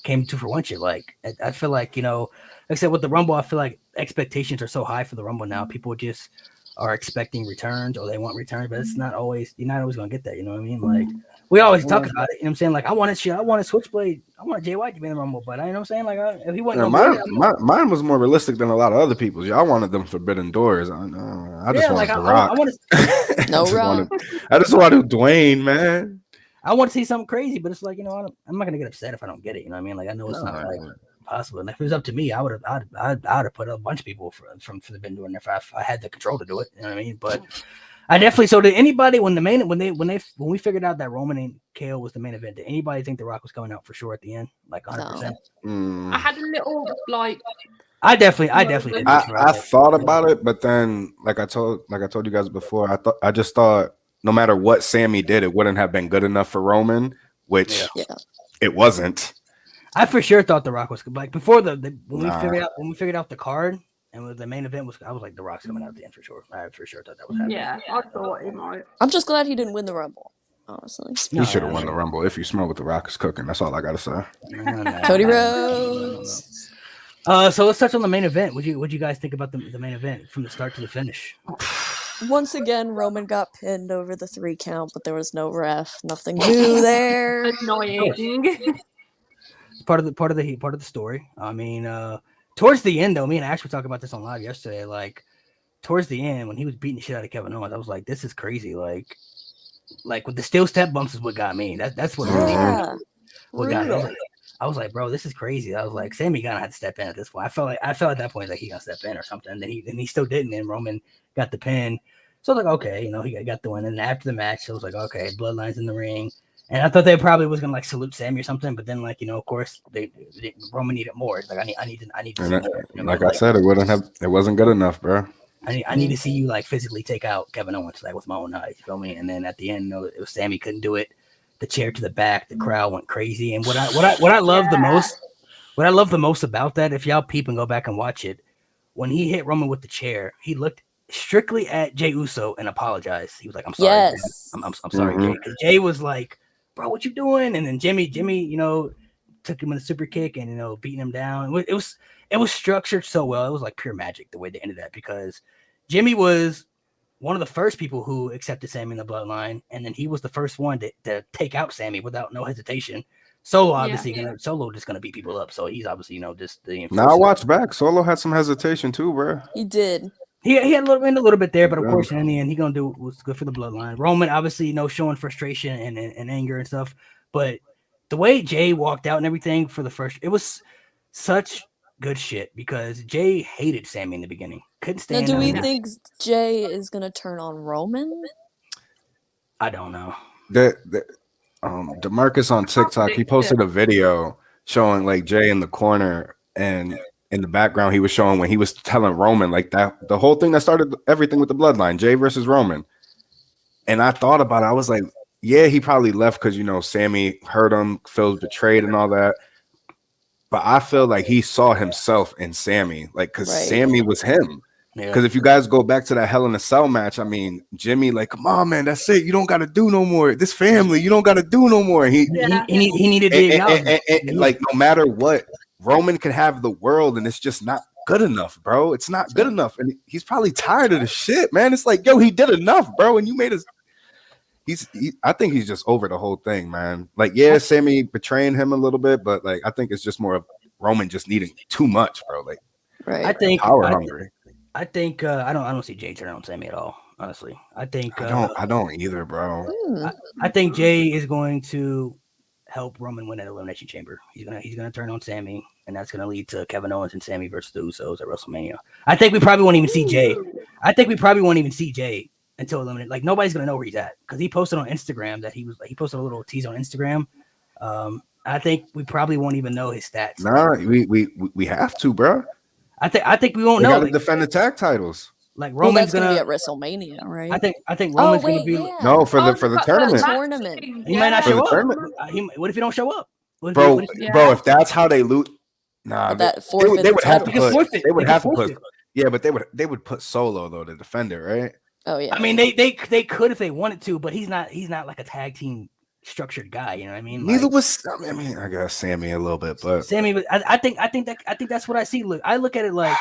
came to fruition. Like I feel like, you know, like I said with the Rumble, I feel like expectations are so high for the Rumble now. People just are expecting returns, or they want returns, but it's not always. You're not always gonna get that. You know what I mean? Like we always talk about it. You know what I'm saying? Like I want Switchblade. I want Jay White to be in the Rumble, but I know what I'm saying. Like if he wasn't, mine was more realistic than a lot of other people's. Y'all wanted them Forbidden Doors. I just wanted The Rock. I just wanted Dwayne, man. I want to see something crazy, but it's like, you know, I'm not gonna get upset if I don't get it. You know what I mean? Like I know it's not like possible. And if it was up to me, I'd have put a bunch of people from the bin doing it if I had the control to do it. You know what I mean? But I definitely. So did anybody when we figured out that Roman and KO was the main event? Did anybody think The Rock was coming out for sure at the end, like 100%? I had a little like. I definitely did. I thought about it, but then like I told you guys before, I just thought no matter what Sammy did, it wouldn't have been good enough for Roman, which it wasn't. I for sure thought The Rock was like before when we figured out the card and the main event was. I was like, The Rock's coming out at the end for sure. I for sure thought that was happening. Yeah, I thought he might. I'm just glad he didn't win the Rumble. Honestly, he should have won the Rumble. If you smell what The Rock is cooking, that's all I gotta say. Cody Rhodes. So let's touch on the main event. What you guys think about the main event from the start to the finish? Once again, Roman got pinned over the 3 count, but there was no ref. Nothing new there. Annoying. Part of the story. I mean, towards the end though, me and Ash were talking about this on live yesterday. Like towards the end when he was beating the shit out of Kevin Owens, I was like, this is crazy. Like with the steel step bumps is what got me. That's what really got me. I was like, bro, this is crazy. I was like, Sammy gonna have to step in at this point. I felt at that point like he gonna step in or something. And then he still didn't. And Roman got the pin. So I was like, okay, you know, he got the win. And after the match, I was like, okay, Bloodline's in the ring. And I thought they probably was gonna like salute Sammy or something. But then like, you know, of course, Roman needed more. It's like I need to see more. You know, like I said, it wasn't good enough, bro. I need to see you like physically take out Kevin Owens like with my own eyes. You feel me? And then at the end, you know, it was Sammy couldn't do it. The chair to the back, the crowd went crazy. And what I love the most about that, if y'all peep and go back and watch it, when he hit Roman with the chair, he looked strictly at Jey Uso and apologized. He was like, "I'm sorry, yes. I'm sorry, Jey." Because Jey was like, "Bro, what you doing?" And then Jimmy, you know, took him in a super kick and, you know, beating him down. It was structured so well. It was like pure magic the way they ended that, because Jimmy was one of the first people who accepted Sammy in the Bloodline, and then he was the first one to take out Sammy without no hesitation. Solo obviously Solo just gonna beat people up, so he's obviously, you know, just the enforcer. Now I watch back. Solo had some hesitation too, bro. He did. He had a little bit there, but of course in the end he gonna do what's good for the Bloodline. Roman obviously, you know, showing frustration and anger and stuff, but the way Jey walked out and everything for the first, it was such good shit, because Jey hated Sammy in the beginning. Couldn't stand him. Now, do we think Jey is gonna turn on Roman? I don't know. DeMarcus on TikTok, he posted a video showing like Jey in the corner, and in the background he was showing when he was telling Roman like that, the whole thing that started everything with the Bloodline, Jey versus Roman. And I thought about it. I was like, yeah, he probably left because, you know, Sammy hurt him, feels betrayed and all that. But I feel like he saw himself in Sammy, like, because Sammy was him. Because if you guys go back to that Hell in a Cell match, I mean, Jimmy, like, come on, man, that's it. You don't got to do no more. This family, you don't got to do no more. He needed to and like, no matter what, Roman can have the world, and it's just not good enough, bro. It's not good enough. And he's probably tired of the shit, man. It's like, yo, he did enough, bro. And you made us. I think he's just over the whole thing, man. Like, yeah, Sammy betraying him a little bit, but like, I think it's just more of Roman just needing too much, bro. Like, I think power hungry. I think I don't see Jey turning on Sammy at all. Honestly, I think I don't either, bro. I think Jey is going to help Roman win at Elimination Chamber. He's gonna turn on Sammy, and that's gonna lead to Kevin Owens and Sammy versus the Usos at WrestleMania. I think we probably won't even see Jey. Until eliminated. Like, nobody's gonna know where he's at, because he posted on Instagram that he posted a little tease on Instagram. I think we probably won't even know his stats. Nah, we have to, bro. I think we won't know. Got to defend the tag titles. Like Well, Roman's that's gonna be gonna. at WrestleMania, right? I think Oh Roman's gonna wait, be. yeah. No, for Oh, the but tournament. match Tournament. thing, He might not For the show up. tournament. What if he don't show up? What if Bro, he- bro, Yeah. if that's how they lose, nah, But they, that they forfeit would, they the would have to title. They could put. forfeit. They would They could have to put. forfeit. Yeah, but they would put Solo though to defend it, right? Oh yeah. I mean, they could if they wanted to, but he's not like a tag team structured guy. You know what I mean? Neither Like, was. I mean, I guess Sammy a little bit, but Sammy. But I think that's what I see. Look, I look at it like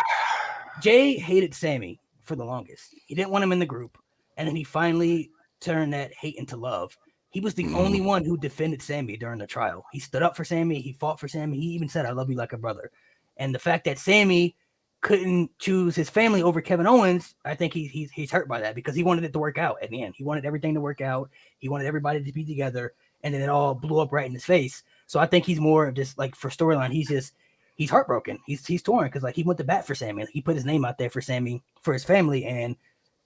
Jay hated Sammy for the longest. He didn't want him in the group, and then he finally turned that hate into love. He was the only one who defended Sammy during the trial. He stood up for Sammy. He fought for Sammy. He even said, "I love you like a brother." And the fact that Sammy couldn't choose his family over Kevin Owens, I think he's hurt by that because he wanted it to work out at the end. He wanted everything to work out. He wanted everybody to be together, and then it all blew up right in his face. So I think he's more of just like for storyline. He's heartbroken. He's torn because like he went to bat for Sammy. He put his name out there for Sammy for his family, and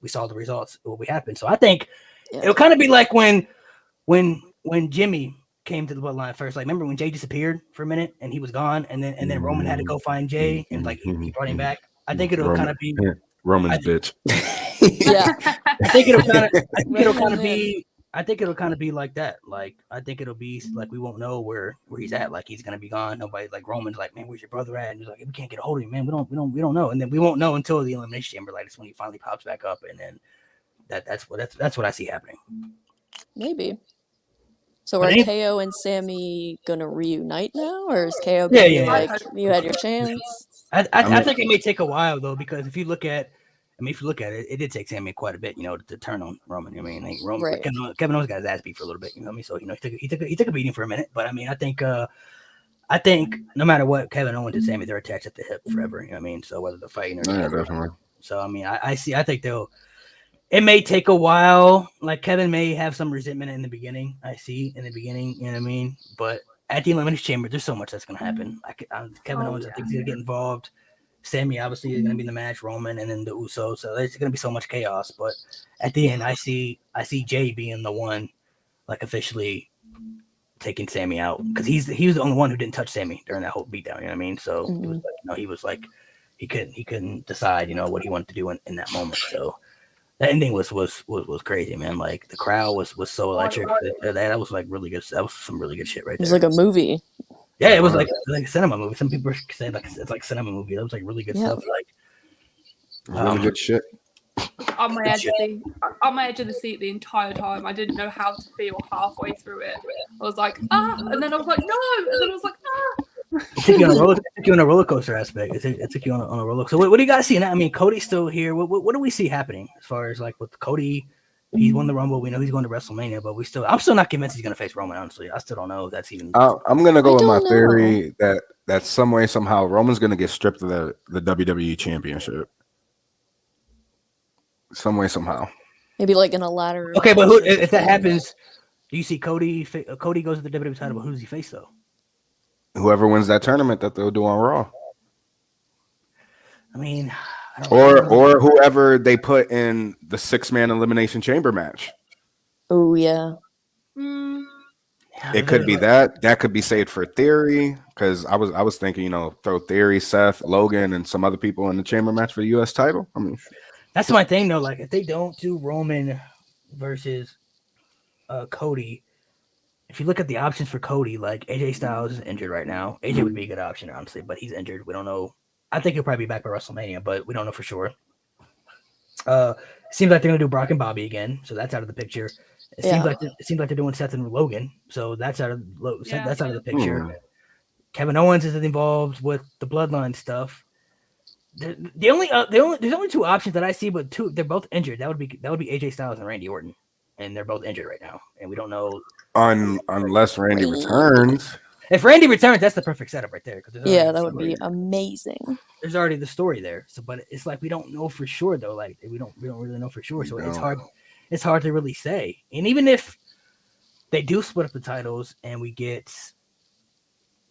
we saw the results of what happened. So I think it'll kind of be like when Jimmy came to the bloodline first. Like remember when Jay disappeared for a minute and he was gone, and then Roman had to go find Jay and like he brought him back. I think it'll kind of be Roman's bitch. Yeah. I think it'll kind of be. I think it'll kind of be like that. Like I think it'll be like we won't know where he's at. Like he's gonna be gone. Nobody like Roman's like, man, where's your brother at? And he's like, we can't get a hold of him, man. We don't know. And then we won't know until the Elimination Chamber. Like it's when he finally pops back up, and then that's what I see happening. Maybe. So But are any- KO and Sammy gonna reunite now, or is KO Yeah, gonna be yeah, like, yeah. you had your chance? I think it may take a while though because if you look at it, it did take Sammy quite a bit, to turn on Roman. I mean, like Roman, Right. Kevin Owens got his ass beat for a little bit, you know what I mean? So he took a beating for a minute, but I mean, I think no matter what, Kevin Owens and Sammy, they're attached at the hip forever. You know what I mean? So whether they're fighting or Yeah, whatever. definitely. So I mean, I think it may take a while. Like Kevin may have some resentment in the beginning. You know what I mean? But at the Elimination Chamber, there's so much that's gonna happen. Kevin Owens, I think he's gonna get involved. Sammy obviously is gonna be in the match, Roman, and then the Usos. So there's gonna be so much chaos. But at the end, I see Jay being the one, like officially taking Sammy out because he was the only one who didn't touch Sammy during that whole beatdown. You know what I mean? So it was like, he was like he couldn't decide, what he wanted to do in that moment. So that ending was crazy, man. Like the crowd was so electric. That was like really good. That was some really good shit right It was there. like a movie. Yeah, it was like a cinema movie. Some people say like it's like cinema movie. That was like really good stuff. Like Really good shit. on my edge of the seat the entire time. I didn't know how to feel halfway through it. I was like, and then I was like, no, and then I was like, it took you on a roller coaster aspect. It took you on a roller coaster. So what do you guys see now? I mean, Cody's still here. What do we see happening as far as like with Cody? He's won the Rumble. We know he's going to WrestleMania, but I'm still not convinced he's going to face Roman. Honestly, I still don't know if that's even. I'm gonna go I with my don't know. theory that some way somehow Roman's gonna get stripped of the WWE Championship. Some way somehow. Maybe like in a ladder. Okay, but match or if that something. happens, do you see Cody? Cody goes to the WWE title, but who does he face though? Whoever wins that tournament that they'll do on Raw, I mean, I don't know. or whoever they put in the 6-man elimination chamber match. Oh yeah. It could be that could be saved for Theory because I was thinking, throw Theory, Seth, Logan, and some other people in the chamber match for the U.S. title. I mean, That's my thing though. Like if they don't do Roman versus Cody, if you look at the options for Cody, like AJ Styles is injured right now. AJ would be a good option, honestly, but he's injured. We don't know. I think he'll probably be back by WrestleMania, but we don't know for sure. Seems like they're gonna do Brock and Bobby again, so that's out of the picture. It seems like they're doing Seth and Logan, so that's out of the picture. Kevin Owens isn't involved with the Bloodline stuff. There's only two options that I see, but they're both injured. That would be AJ Styles and Randy Orton, and they're both injured right now, and we don't know unless Randy returns. If Randy returns. That's the perfect setup right there. Yeah, that would be amazing. There's already the story there. So, but it's like we don't know for sure though. Like we don't really know for sure. So it's hard to really say. And even if they do split up the titles and we get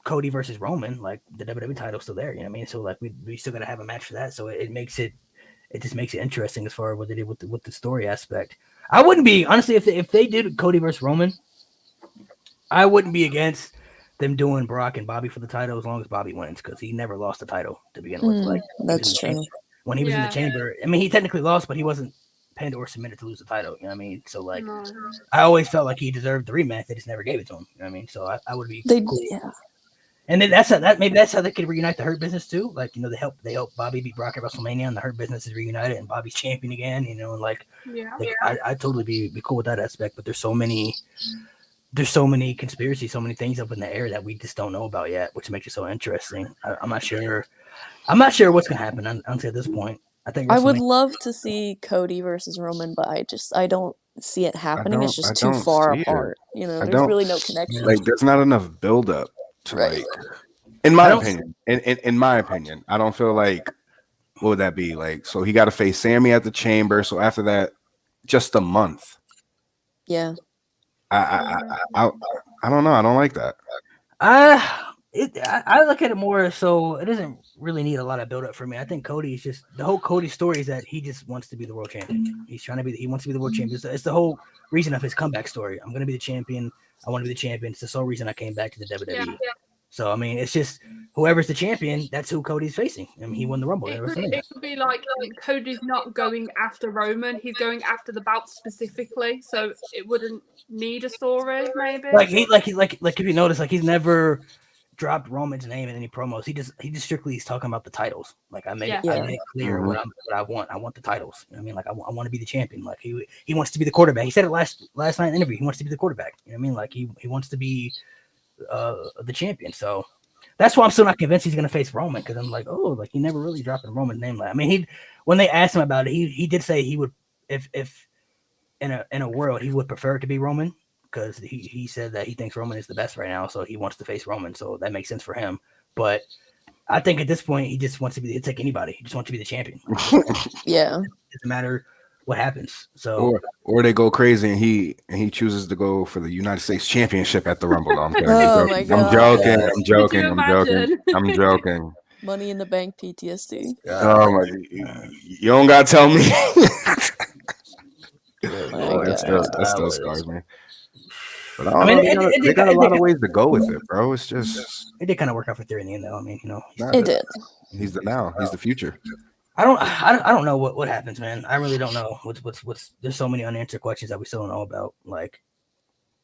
Cody versus Roman, like the WWE title's still there. You know what I mean? So like we still gotta have a match for that. So it just makes it interesting as far as what they did with the story aspect. I wouldn't be honestly if they did Cody versus Roman, I wouldn't be against them doing Brock and Bobby for the title as long as Bobby wins because he never lost the title to begin with. Like That's true. when he was in the Yeah. chamber. I mean, he technically lost, but he wasn't pinned or submitted to lose the title. You know what I mean? So like, No. I always felt like he deserved the rematch. They just never gave it to him. You know what I mean? So I would be cool. Yeah. And then that's how they could reunite the Hurt Business too. Like, you know, they help Bobby beat Brock at WrestleMania, and the Hurt Business is reunited, and Bobby's champion again. You know, and like, I'd totally be cool with that aspect. But there's so many conspiracies, so many things up in the air that we just don't know about yet, which makes it so interesting. I'm not sure. I'm not sure what's gonna happen until this point. I think I would love to see Cody versus Roman, but I don't see it happening. It's just too far apart. You know, there's really no connection. Like, there's not enough build up to like. In my opinion, in my opinion, I don't feel like, what would that be like? So he got to face Sammy at the Chamber. So after that, just a month. Yeah. I don't know. I don't like that. I look at it more so it doesn't really need a lot of build up for me. I think Cody's just the whole Cody story is that he just wants to be the world champion. He wants to be the world champion. It's the whole reason of his comeback story. I'm gonna be the champion. I want to be the champion. It's the sole reason I came back to the WWE. Yeah. So I mean, it's just whoever's the champion, that's who Cody's facing. I mean, he won the Rumble. It could be like Cody's not going after Roman; he's going after the belt specifically. So it wouldn't need a story, maybe. Like if you notice, like he's never dropped Roman's name in any promos. He just strictly is talking about the titles. Like I made it clear what I want. I want the titles. You know what I mean? Like I want to be the champion. Like he wants to be the quarterback. He said it last night in the interview. He wants to be the quarterback. You know what I mean? Like he wants to be the champion. So that's why I'm still not convinced he's gonna face Roman, because I'm like, oh, like he never really dropped the Roman's name. Like, I mean, when they asked him about it, he did say he would, if in a world he would prefer to be Roman, because he said that he thinks Roman is the best right now, so he wants to face Roman, so that makes sense for him. But I think at this point he just wants to be, he'll take anybody. He just wants to be the champion. Yeah, it doesn't matter what happens. So or they go crazy and he chooses to go for the United States Championship at the Rumble. I'm joking. Money in the Bank PTSD. Oh my! You don't gotta tell me. That still scars me. But I mean, they got a lot of ways to go with it, bro. It's just it did kind of work out for Theory in the end, though. I mean, you know, it did. He's the future. I don't know what happens, man. I really don't know. What's there's so many unanswered questions that we still don't know about. Like,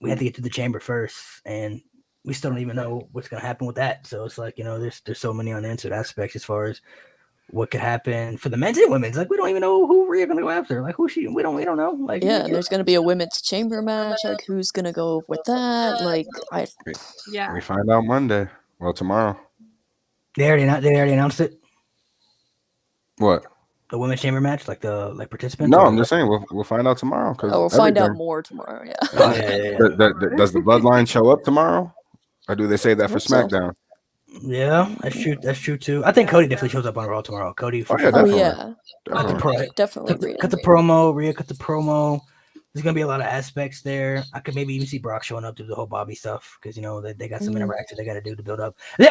we had to get to the chamber first, and we still don't even know what's gonna happen with that. So it's like, you know, there's so many unanswered aspects as far as what could happen for the men's and women's. Like, we don't even know who Rhea gonna go after. Like, who she? We don't know. Like, yeah, and there's gonna be a women's chamber match. Like, who's gonna go with that? Like, we find out Monday. Well, tomorrow. They already announced it. What? The women's chamber match, like participants? No, I'm just saying we'll find out tomorrow. We'll find out more tomorrow. Yeah. Does the Bloodline show up tomorrow, or do they save that for SmackDown? Yeah, that's true. That's true too. I think Cody definitely shows up on Raw tomorrow. Cody. Definitely. Definitely. Cut the promo. Rhea cut the promo. There's gonna be a lot of aspects there. I could maybe even see Brock showing up to the whole Bobby stuff, because, you know, they got some interaction they got to do to build up. They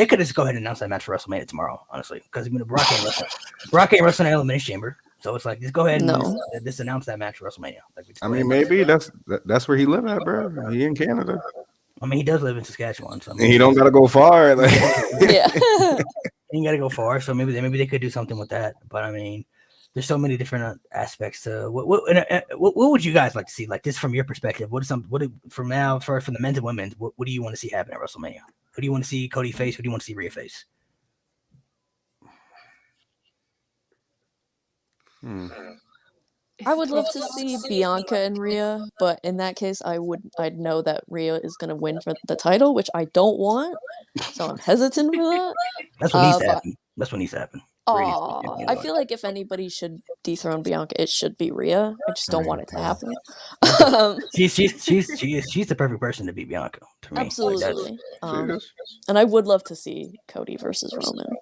could just go ahead and announce that match for WrestleMania tomorrow, honestly, because Brock ain't wrestling. Brock ain't wrestling at Elimination Chamber, so it's like, just go ahead and just announce that match for WrestleMania. Like, I mean, maybe that's where he live at, bro. He in Canada. I mean, he does live in Saskatchewan, so I mean, he don't gotta go far. Like. Yeah, he ain't gotta go far. So maybe they could do something with that. But I mean, there's so many different aspects to what would you guys like to see, like, this from your perspective? From now for the men's and women's, what do you want to see happen at WrestleMania? Who do you want to see Cody face? Who do you want to see Rhea face? I would love to see Bianca and Rhea, but in that case, I'd know that Rhea is gonna win for the title, which I don't want, so I'm hesitant for that. That's what needs to happen. That's what needs to happen. I feel like if anybody should dethrone Bianca, it should be Rhea. I just don't want it to happen. She's the perfect person to beat Bianca, to me. Absolutely. And I would love to see Cody versus Roman.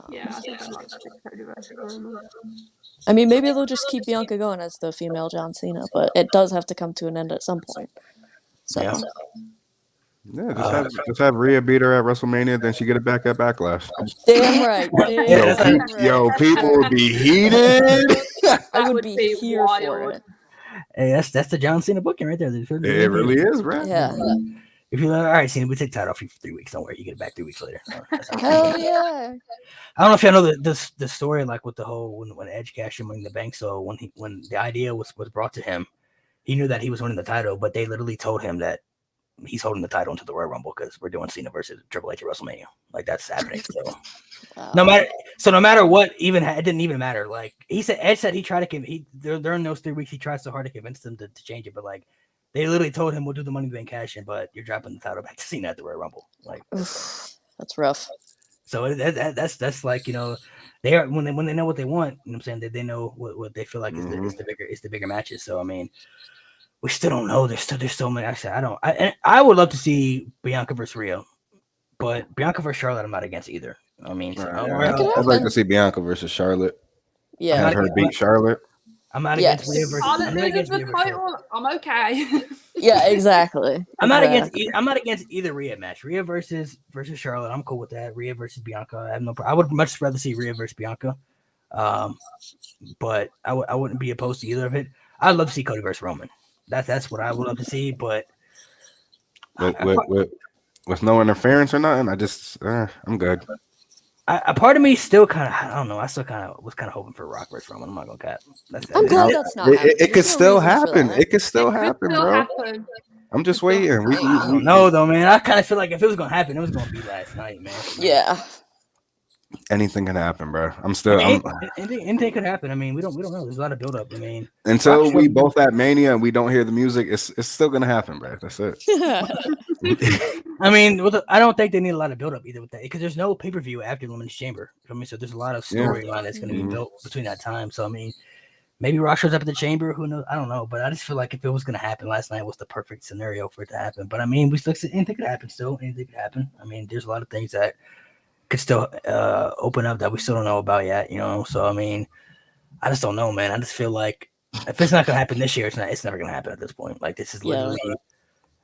Yeah, I think I'd like to see Cody versus Roman. I mean, maybe they'll just keep Bianca going as the female John Cena, but it does have to come to an end at some point. So. Yeah, just have Rhea beat her at WrestleMania, then she get it back at Backlash. Damn right. Yo, people would be heated. I would be here for it. Hey, that's the John Cena booking right there. It really is, bro. Yeah. If you're like, all right, Cena, we take title off you for 3 weeks. Don't worry, you get it back 3 weeks later. Hell yeah. I don't know if y'all know the story, like with the whole when Edge cashed in Money in the Bank. So when the idea was brought to him, he knew that he was winning the title, but they literally told him that he's holding the title into the Royal Rumble because we're doing Cena versus Triple H at WrestleMania. Like that's happening still. Wow. No matter what, it didn't even matter. Like Edge said he tried to during those 3 weeks he tried so hard to convince them to change it, but like they literally told him we'll do the Money in the Bank cash in, but you're dropping the title back to Cena at the Royal Rumble. Like that's rough. So that's like, you know, they are when they know what they want, you know what I'm saying, they know what they feel like is the bigger matches. So I mean, we still don't know. There's so many. I would love to see Bianca versus Rhea, but Bianca versus Charlotte, I'm not against either. I mean, I'd like to see Bianca versus Charlotte. Yeah, have her beat Charlotte. I'm not against Rhea versus. I'm not against the title. I'm okay. Yeah, exactly. I'm not against either Rhea match. Rhea versus Charlotte. I'm cool with that. Rhea versus Bianca. I have no problem. I would much rather see Rhea versus Bianca. But I wouldn't be opposed to either of it. I'd love to see Cody versus Roman. That's what I would love to see. But with no interference or nothing, I'm good. A part of me still kind of, I don't know. I still was hoping for Rock versus Roman. I'm not gonna cap. I'm glad that's not. It could still happen. It could still happen, bro. I'm just waiting. I don't know though, man. I kind of feel like if it was gonna happen, it was gonna be last night, man. Yeah. Anything can happen, bro. Anything could happen. I mean, we don't know. There's a lot of build up. I mean, until we both at Mania and we don't hear the music, it's still gonna happen, bro. That's it. I mean, I don't think they need a lot of build up either with that because there's no pay per view after Elimination Chamber. I mean, so there's a lot of storyline that's gonna be built between that time. So I mean, maybe Rock shows up at the Chamber. Who knows? I don't know. But I just feel like if it was gonna happen last night was the perfect scenario for it to happen. But I mean, anything could happen. Still, anything could happen. I mean, there's a lot of things that could still open up that we still don't know about yet, you know. So I mean, I just don't know, man. I just feel like if it's not gonna happen this year, it's never gonna happen at this point. Like this is literally,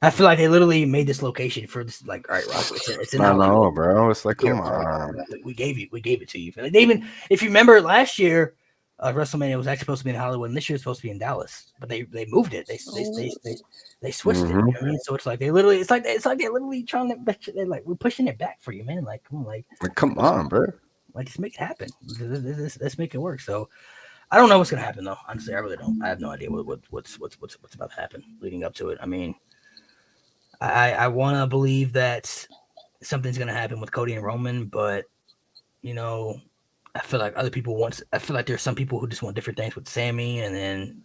I feel like they literally made this location for this. Like, all right, Rock, it's in. I know, bro. It's like, come on, we gave it to you. Like, they even, if you remember last year, WrestleMania was actually supposed to be in Hollywood, and this year it's supposed to be in Dallas, but they moved it. They switched it. You know what I mean? So it's like they're literally trying to, they're like, we're pushing it back for you, man. Like, come on, bro. Like, just make it happen. Let's make it work. So I don't know what's gonna happen though. Honestly, I really don't. I have no idea what's about to happen leading up to it. I mean, I want to believe that something's gonna happen with Cody and Roman, but you know, I feel like there's some people who just want different things with Sammy, and then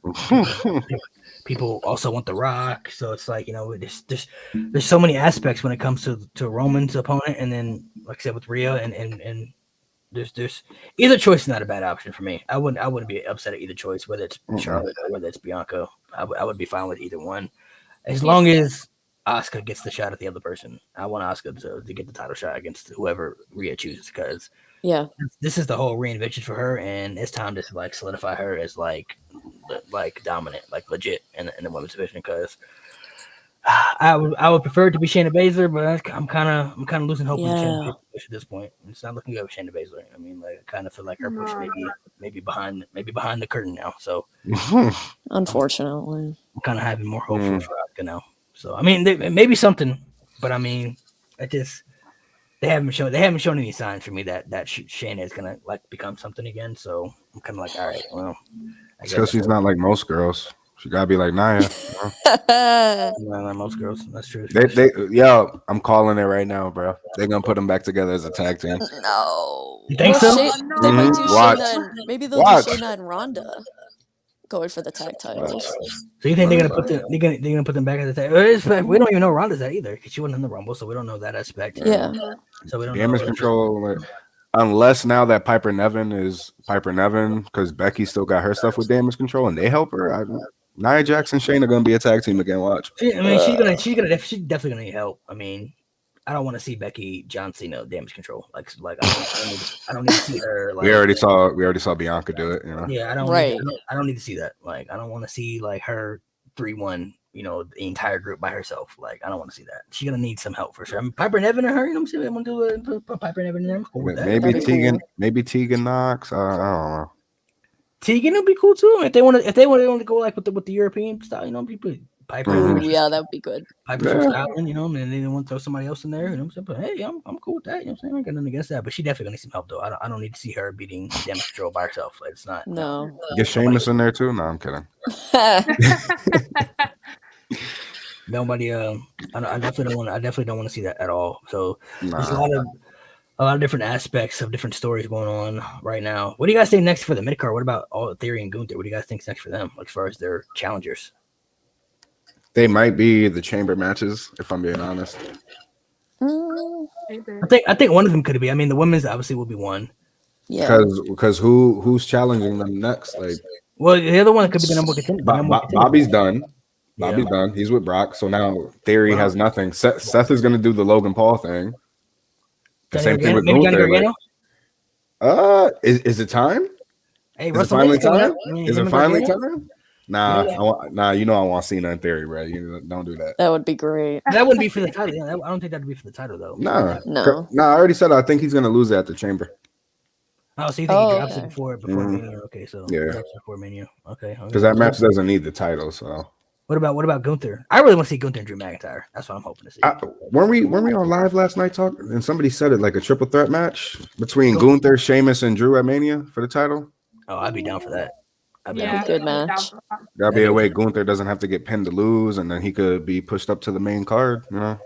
people also want The Rock. So it's like, you know, there's so many aspects when it comes to Roman's opponent, and then like I said with Rhea, and there's either choice is not a bad option for me. I wouldn't be upset at either choice, whether it's Charlotte or whether it's Bianca. I would be fine with either one, as long as Asuka gets the shot at the other person. I want Asuka to get the title shot against whoever Rhea chooses, because this is the whole reinvention for her, and it's time to like solidify her as like dominant, like legit in the women's division. Because I would prefer it to be Shayna Baszler, but I'm kind of losing hope on Shayna Baszler at this point. It's not looking good with Shayna Baszler. I mean, like, I kind of feel like her push maybe behind the curtain now. So unfortunately, I'm kind of having more hope for Asuka now. So I mean, maybe something, but I mean, they haven't shown any signs for me that Shayna is gonna like become something again. So I'm kind of like, all right, well, I guess because she's not like most girls. She gotta be like Nia. Not like most girls. That's true. I'm calling it right now, bro. They're gonna put them back together as a tag team. No, you think so? They might do maybe they'll do Shayna and Ronda going for the tag titles. So you think they're gonna put them back at the tag? We don't even know Ronda's that either, because she wasn't in the Rumble, so we don't know that aspect. Yeah. So we don't Damage know. control, unless now that Piper Niven, because Becky still got her stuff with damage control and they help her. Nia Jax and Shayna gonna be a tag team again. Watch. She's definitely gonna need help. I mean, I don't want to see Becky John Cena damage control. Like I don't need to see her. Like, we already saw Bianca do it. You know? Yeah, I don't need to see that. Like, I don't want to see like her 3-1. You know, the entire group by herself. Like, I don't want to see that. She's gonna need some help for sure. I mean, Piper Niven and her. You know what I'm saying? I'm gonna do Piper Niven and them. Maybe Tegan Knox. I don't know. Tegan would be cool too if they want to go like with the European style. You know, people Piper. Ooh, yeah, that would be good. Piper's from Scotland, you know, and they didn't want to throw somebody else in there. You know, but hey, I'm cool with that. You know, what I'm saying I got nothing against that, but she definitely gonna need some help though. I don't need to see her beating Damage Control by herself. Like, it's not. No. Get Sheamus in there too. No, I'm kidding. Nobody. I definitely don't want. I definitely don't want to see that at all. So there's a Nah. lot of different aspects of different stories going on right now. What do you guys think next for the mid card? What about all Theory and Gunther? What do you guys think's next for them as far as their challengers? They might be the chamber matches, if I'm being honest. I think one of them could be. I mean, the women's obviously will be one. Yeah. Because who's challenging them next? Like, well, the other one could be the number one contender. Bobby's done. Yeah. Bobby's done. He's with Brock. So now Theory has nothing. Seth is going to do the Logan Paul thing. The same thing with Gunther. Like, is it time? Hey, is it finally time? Is it finally time? time? Nah, you know I want Cena in Theory, bro. You don't do that. That would be great. That wouldn't be for the title. Yeah, I don't think that would be for the title though. No. No. I already said I think he's going to lose it at the chamber. Oh, so you think he drops it before Mania? Okay, so yeah, before Mania. Okay, because that match doesn't need the title. So what about Gunther? I really want to see Gunther and Drew McIntyre. That's what I'm hoping to see. Weren't we on live last night talking? And somebody said it like a triple threat match between Gunther, Sheamus, and Drew at Mania for the title. Oh, I'd be down for that. Good match. That'd be a way Gunther doesn't have to get pinned to lose, and then he could be pushed up to the main card. You know.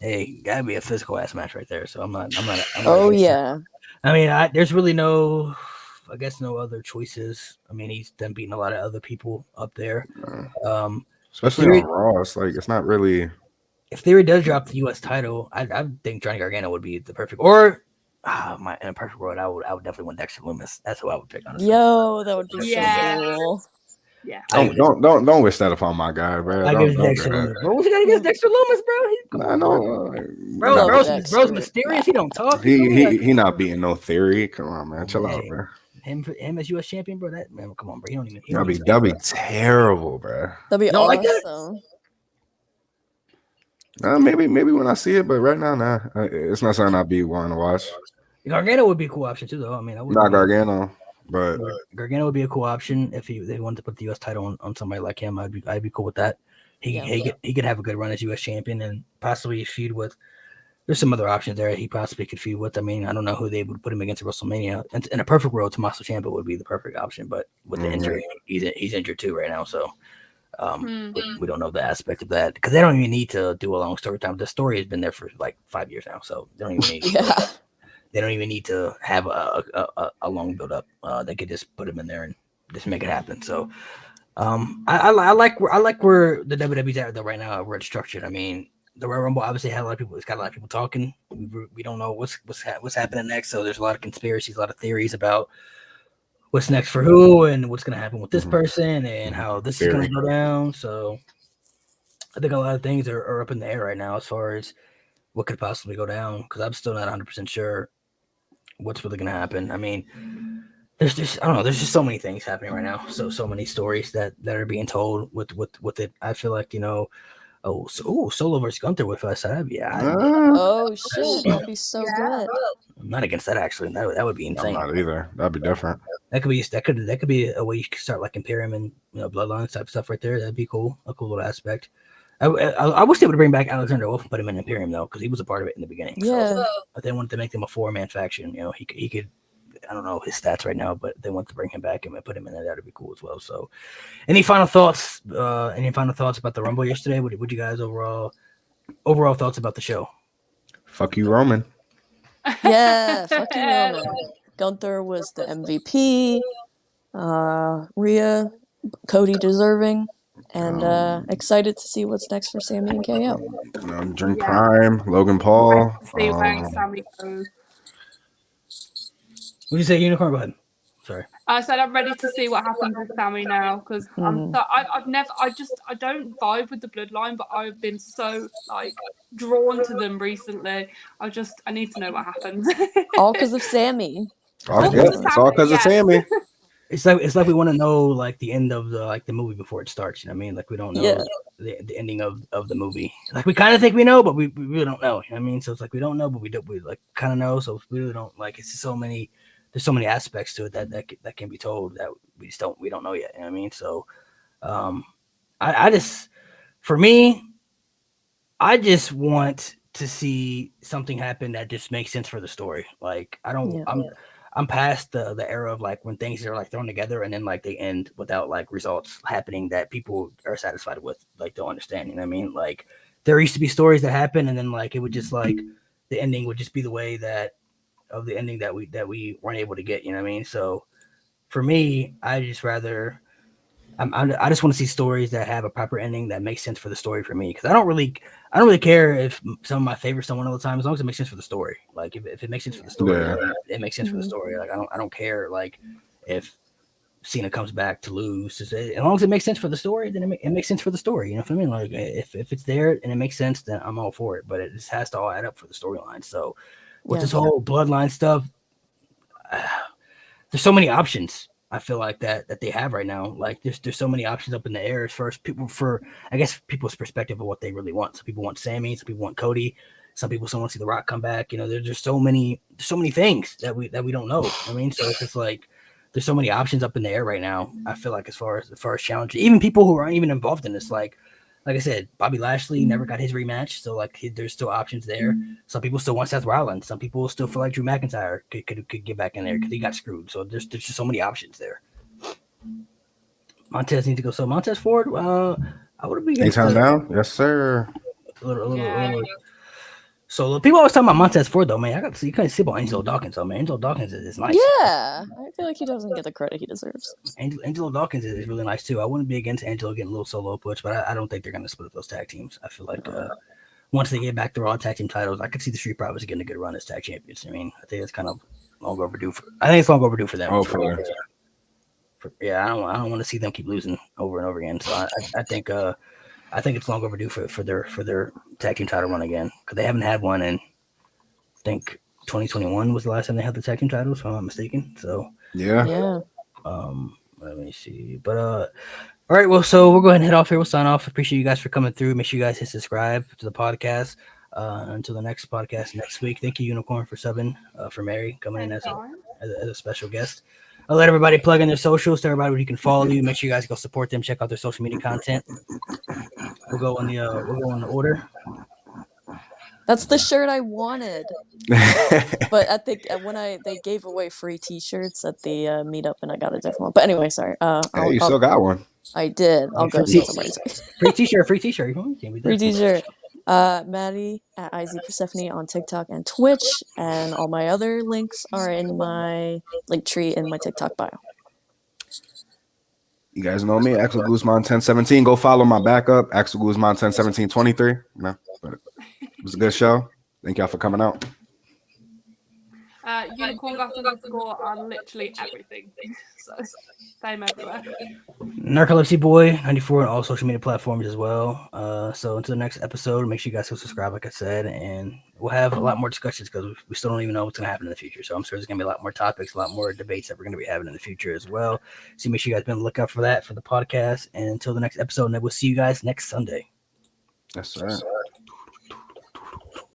Hey, gotta be a physical ass match right there. So I'm not. Oh yeah. I mean, there's really no other choices. I mean, he's done beating a lot of other people up there. Especially Theory, on Raw, it's not really. If Theory does drop the U.S. title, I think Johnny Gargano would be the perfect. Or in a perfect world, I would definitely want Dexter Lumis. That's who I would pick. Honestly. Yo, that would be so cool. Yeah. Don't wish that upon my guy, bro. I give Dexter Lumis. Bro, what's he got against Dexter Lumis, bro? I know. Bro's mysterious. He don't talk. He not beating no Theory. Come on, man. Chill out, bro. Him as U.S. champion, bro. That man, come on, bro. He don't even. That'd be terrible, bro. That'd be awesome. Maybe when I see it, but right now, nah. It's not something I'd be wanting to watch. Gargano would be a cool option too, though. I mean, not Gargano, but Gargano would be a cool option if they wanted to put the U.S. title on somebody like him. I'd be cool with that. He could have a good run as U.S. champion and possibly feud with. There's some other options there he possibly could feud with. I mean, I don't know who they would put him against at WrestleMania. In a perfect world, Tommaso Ciampa would be the perfect option, but with the injury, he's injured too right now, so we don't know the aspect of that because they don't even need to do a long story time. The story has been there for like 5 years now, so they don't even need. They don't even need to have a long build up. They could just put him in there and just make it happen. So I like where the WWE's at though right now. Where it's structured. I mean, the Royal Rumble obviously had a lot of people. It's got a lot of people talking. We don't know what's happening next. So there's a lot of conspiracies, a lot of theories about what's next for who and what's going to happen with this person and how this is going to go down. So I think a lot of things are up in the air right now as far as what could possibly go down because I'm still not 100% sure what's really going to happen. I mean, there's just so many things happening right now. So many stories that are being told with it. I feel like, Solo versus Gunther with us. Oh shit, that'd be so good. I'm not against that actually. That would be insane. I'm not either. That'd be different. That could be a way you could start like Imperium and Bloodlines type stuff right there. That'd be cool. A cool little aspect. I wish they would bring back Alexander Wolf and put him in Imperium though, because he was a part of it in the beginning. Yeah. So, but they wanted to make them a 4-man faction. He could. I don't know his stats right now, but they want to bring him back and put him in there. That'd be cool as well. So, any final thoughts? Any final thoughts about the Rumble yesterday? What you guys overall thoughts about the show? Fuck you, Roman. Yeah, fuck you, Roman. Gunther was the MVP. Rhea, Cody deserving, and excited to see what's next for Sami and KO. Drink Prime, Logan Paul. See where Sami goes. What did you say, Unicorn? Go ahead. Sorry. I said I'm ready to see what happens with Sami now because I don't vibe with the Bloodline, but I've been so drawn to them recently. I need to know what happens. All because of Sami. It's all because of Sami. It's like we want to know like the end of the movie before it starts. You know what I mean? Like we don't know the ending of the movie. Like we kind of think we know, but we really don't know. You know what I mean? So it's like we don't know, but we kind of know. So we really don't like. It's just so many. There's so many aspects to it that can be told that we don't know yet. You know what I mean? So, for me, I just want to see something happen that just makes sense for the story. Like I'm past the era of like when things are like thrown together and then like they end without like results happening that people are satisfied with, like don't understand. You know what I mean? Like there used to be stories that happen and then like it would just like the ending would just be the way that of the ending that we weren't able to get. You know what I mean? So for me, I just rather. I just want to see stories that have a proper ending that makes sense for the story for me, because I don't really care if some of my favorites don't win all the time, as long as it makes sense for the story. Like if it makes sense for the story, it makes sense for the story. Like I don't care like if Cena comes back to lose, as long as it makes sense for the story, then it makes sense for the story. You know what I mean? Like if it's there and it makes sense, then I'm all for it. But it just has to all add up for the storyline. So with this whole bloodline stuff, there's so many options. I feel like that they have right now. Like there's so many options up in the air as far as people's perspective of what they really want. Some people want Sammy, some people want Cody, some people still want to see The Rock come back. You know, there's so many things that we don't know. I mean, so it's just like there's so many options up in the air right now. I feel like as far as challenge, even people who aren't even involved in this, like I said, Bobby Lashley never got his rematch, so like there's still options there. Some people still want Seth Rollins. Some people still feel like Drew McIntyre could get back in there because he got screwed. So there's just so many options there. Montez needs to go. So Montez Ford, I would be anytime down, yes sir. A little. So people always talking about Montez Ford though, man. You can't see about Angelo Dawkins though, man. Angelo Dawkins is nice. Yeah, I feel like he doesn't get the credit he deserves. Angelo Dawkins is really nice too. I wouldn't be against Angelo getting a little solo push, but I don't think they're going to split up those tag teams. I feel like once they get back to Raw tag team titles, I could see the Street Profits getting a good run as tag champions. I mean, I think it's kind of long overdue for them. Hopefully. Yeah, I don't want to see them keep losing over and over again. So I think it's long overdue for their tag team title run again, because they haven't had one in, I think 2021 was the last time they had the tag team titles, if I'm not mistaken. So yeah. Let me see. But all right, well, so we'll go ahead and head off here. We'll sign off. Appreciate you guys for coming through. Make sure you guys hit subscribe to the podcast. Until the next podcast next week. Thank you, Unicorn, for subbing for Mary coming in as a special guest. I'll let everybody plug in their socials to everybody where you can follow you. Make sure you guys go support them. Check out their social media content. We'll go in the order. That's the shirt I wanted. But I think when they gave away free T-shirts at the meetup, and I got a different one. But anyway, sorry. Hey, you still got one. I did. I'll go see somebody's. Free T-shirt. Free T-shirt. Maddie at IZ Persephone on TikTok and Twitch, and all my other links are in my link tree in my TikTok bio. You guys know me, Axel Guzman 1017. Go follow my backup, Axel Guzman 101723. No, but it was a good show. Thank y'all for coming out. Unicorn got to score on literally everything. So same everywhere. Narcolepsy Boy 94 on all social media platforms as well. So until the next episode, make sure you guys go subscribe, like I said, and we'll have a lot more discussions because we still don't even know what's going to happen in the future. So I'm sure there's going to be a lot more topics, a lot more debates that we're going to be having in the future as well. So make sure you guys be on the lookout for that for the podcast. And until the next episode, and we'll see you guys next Sunday. That's right.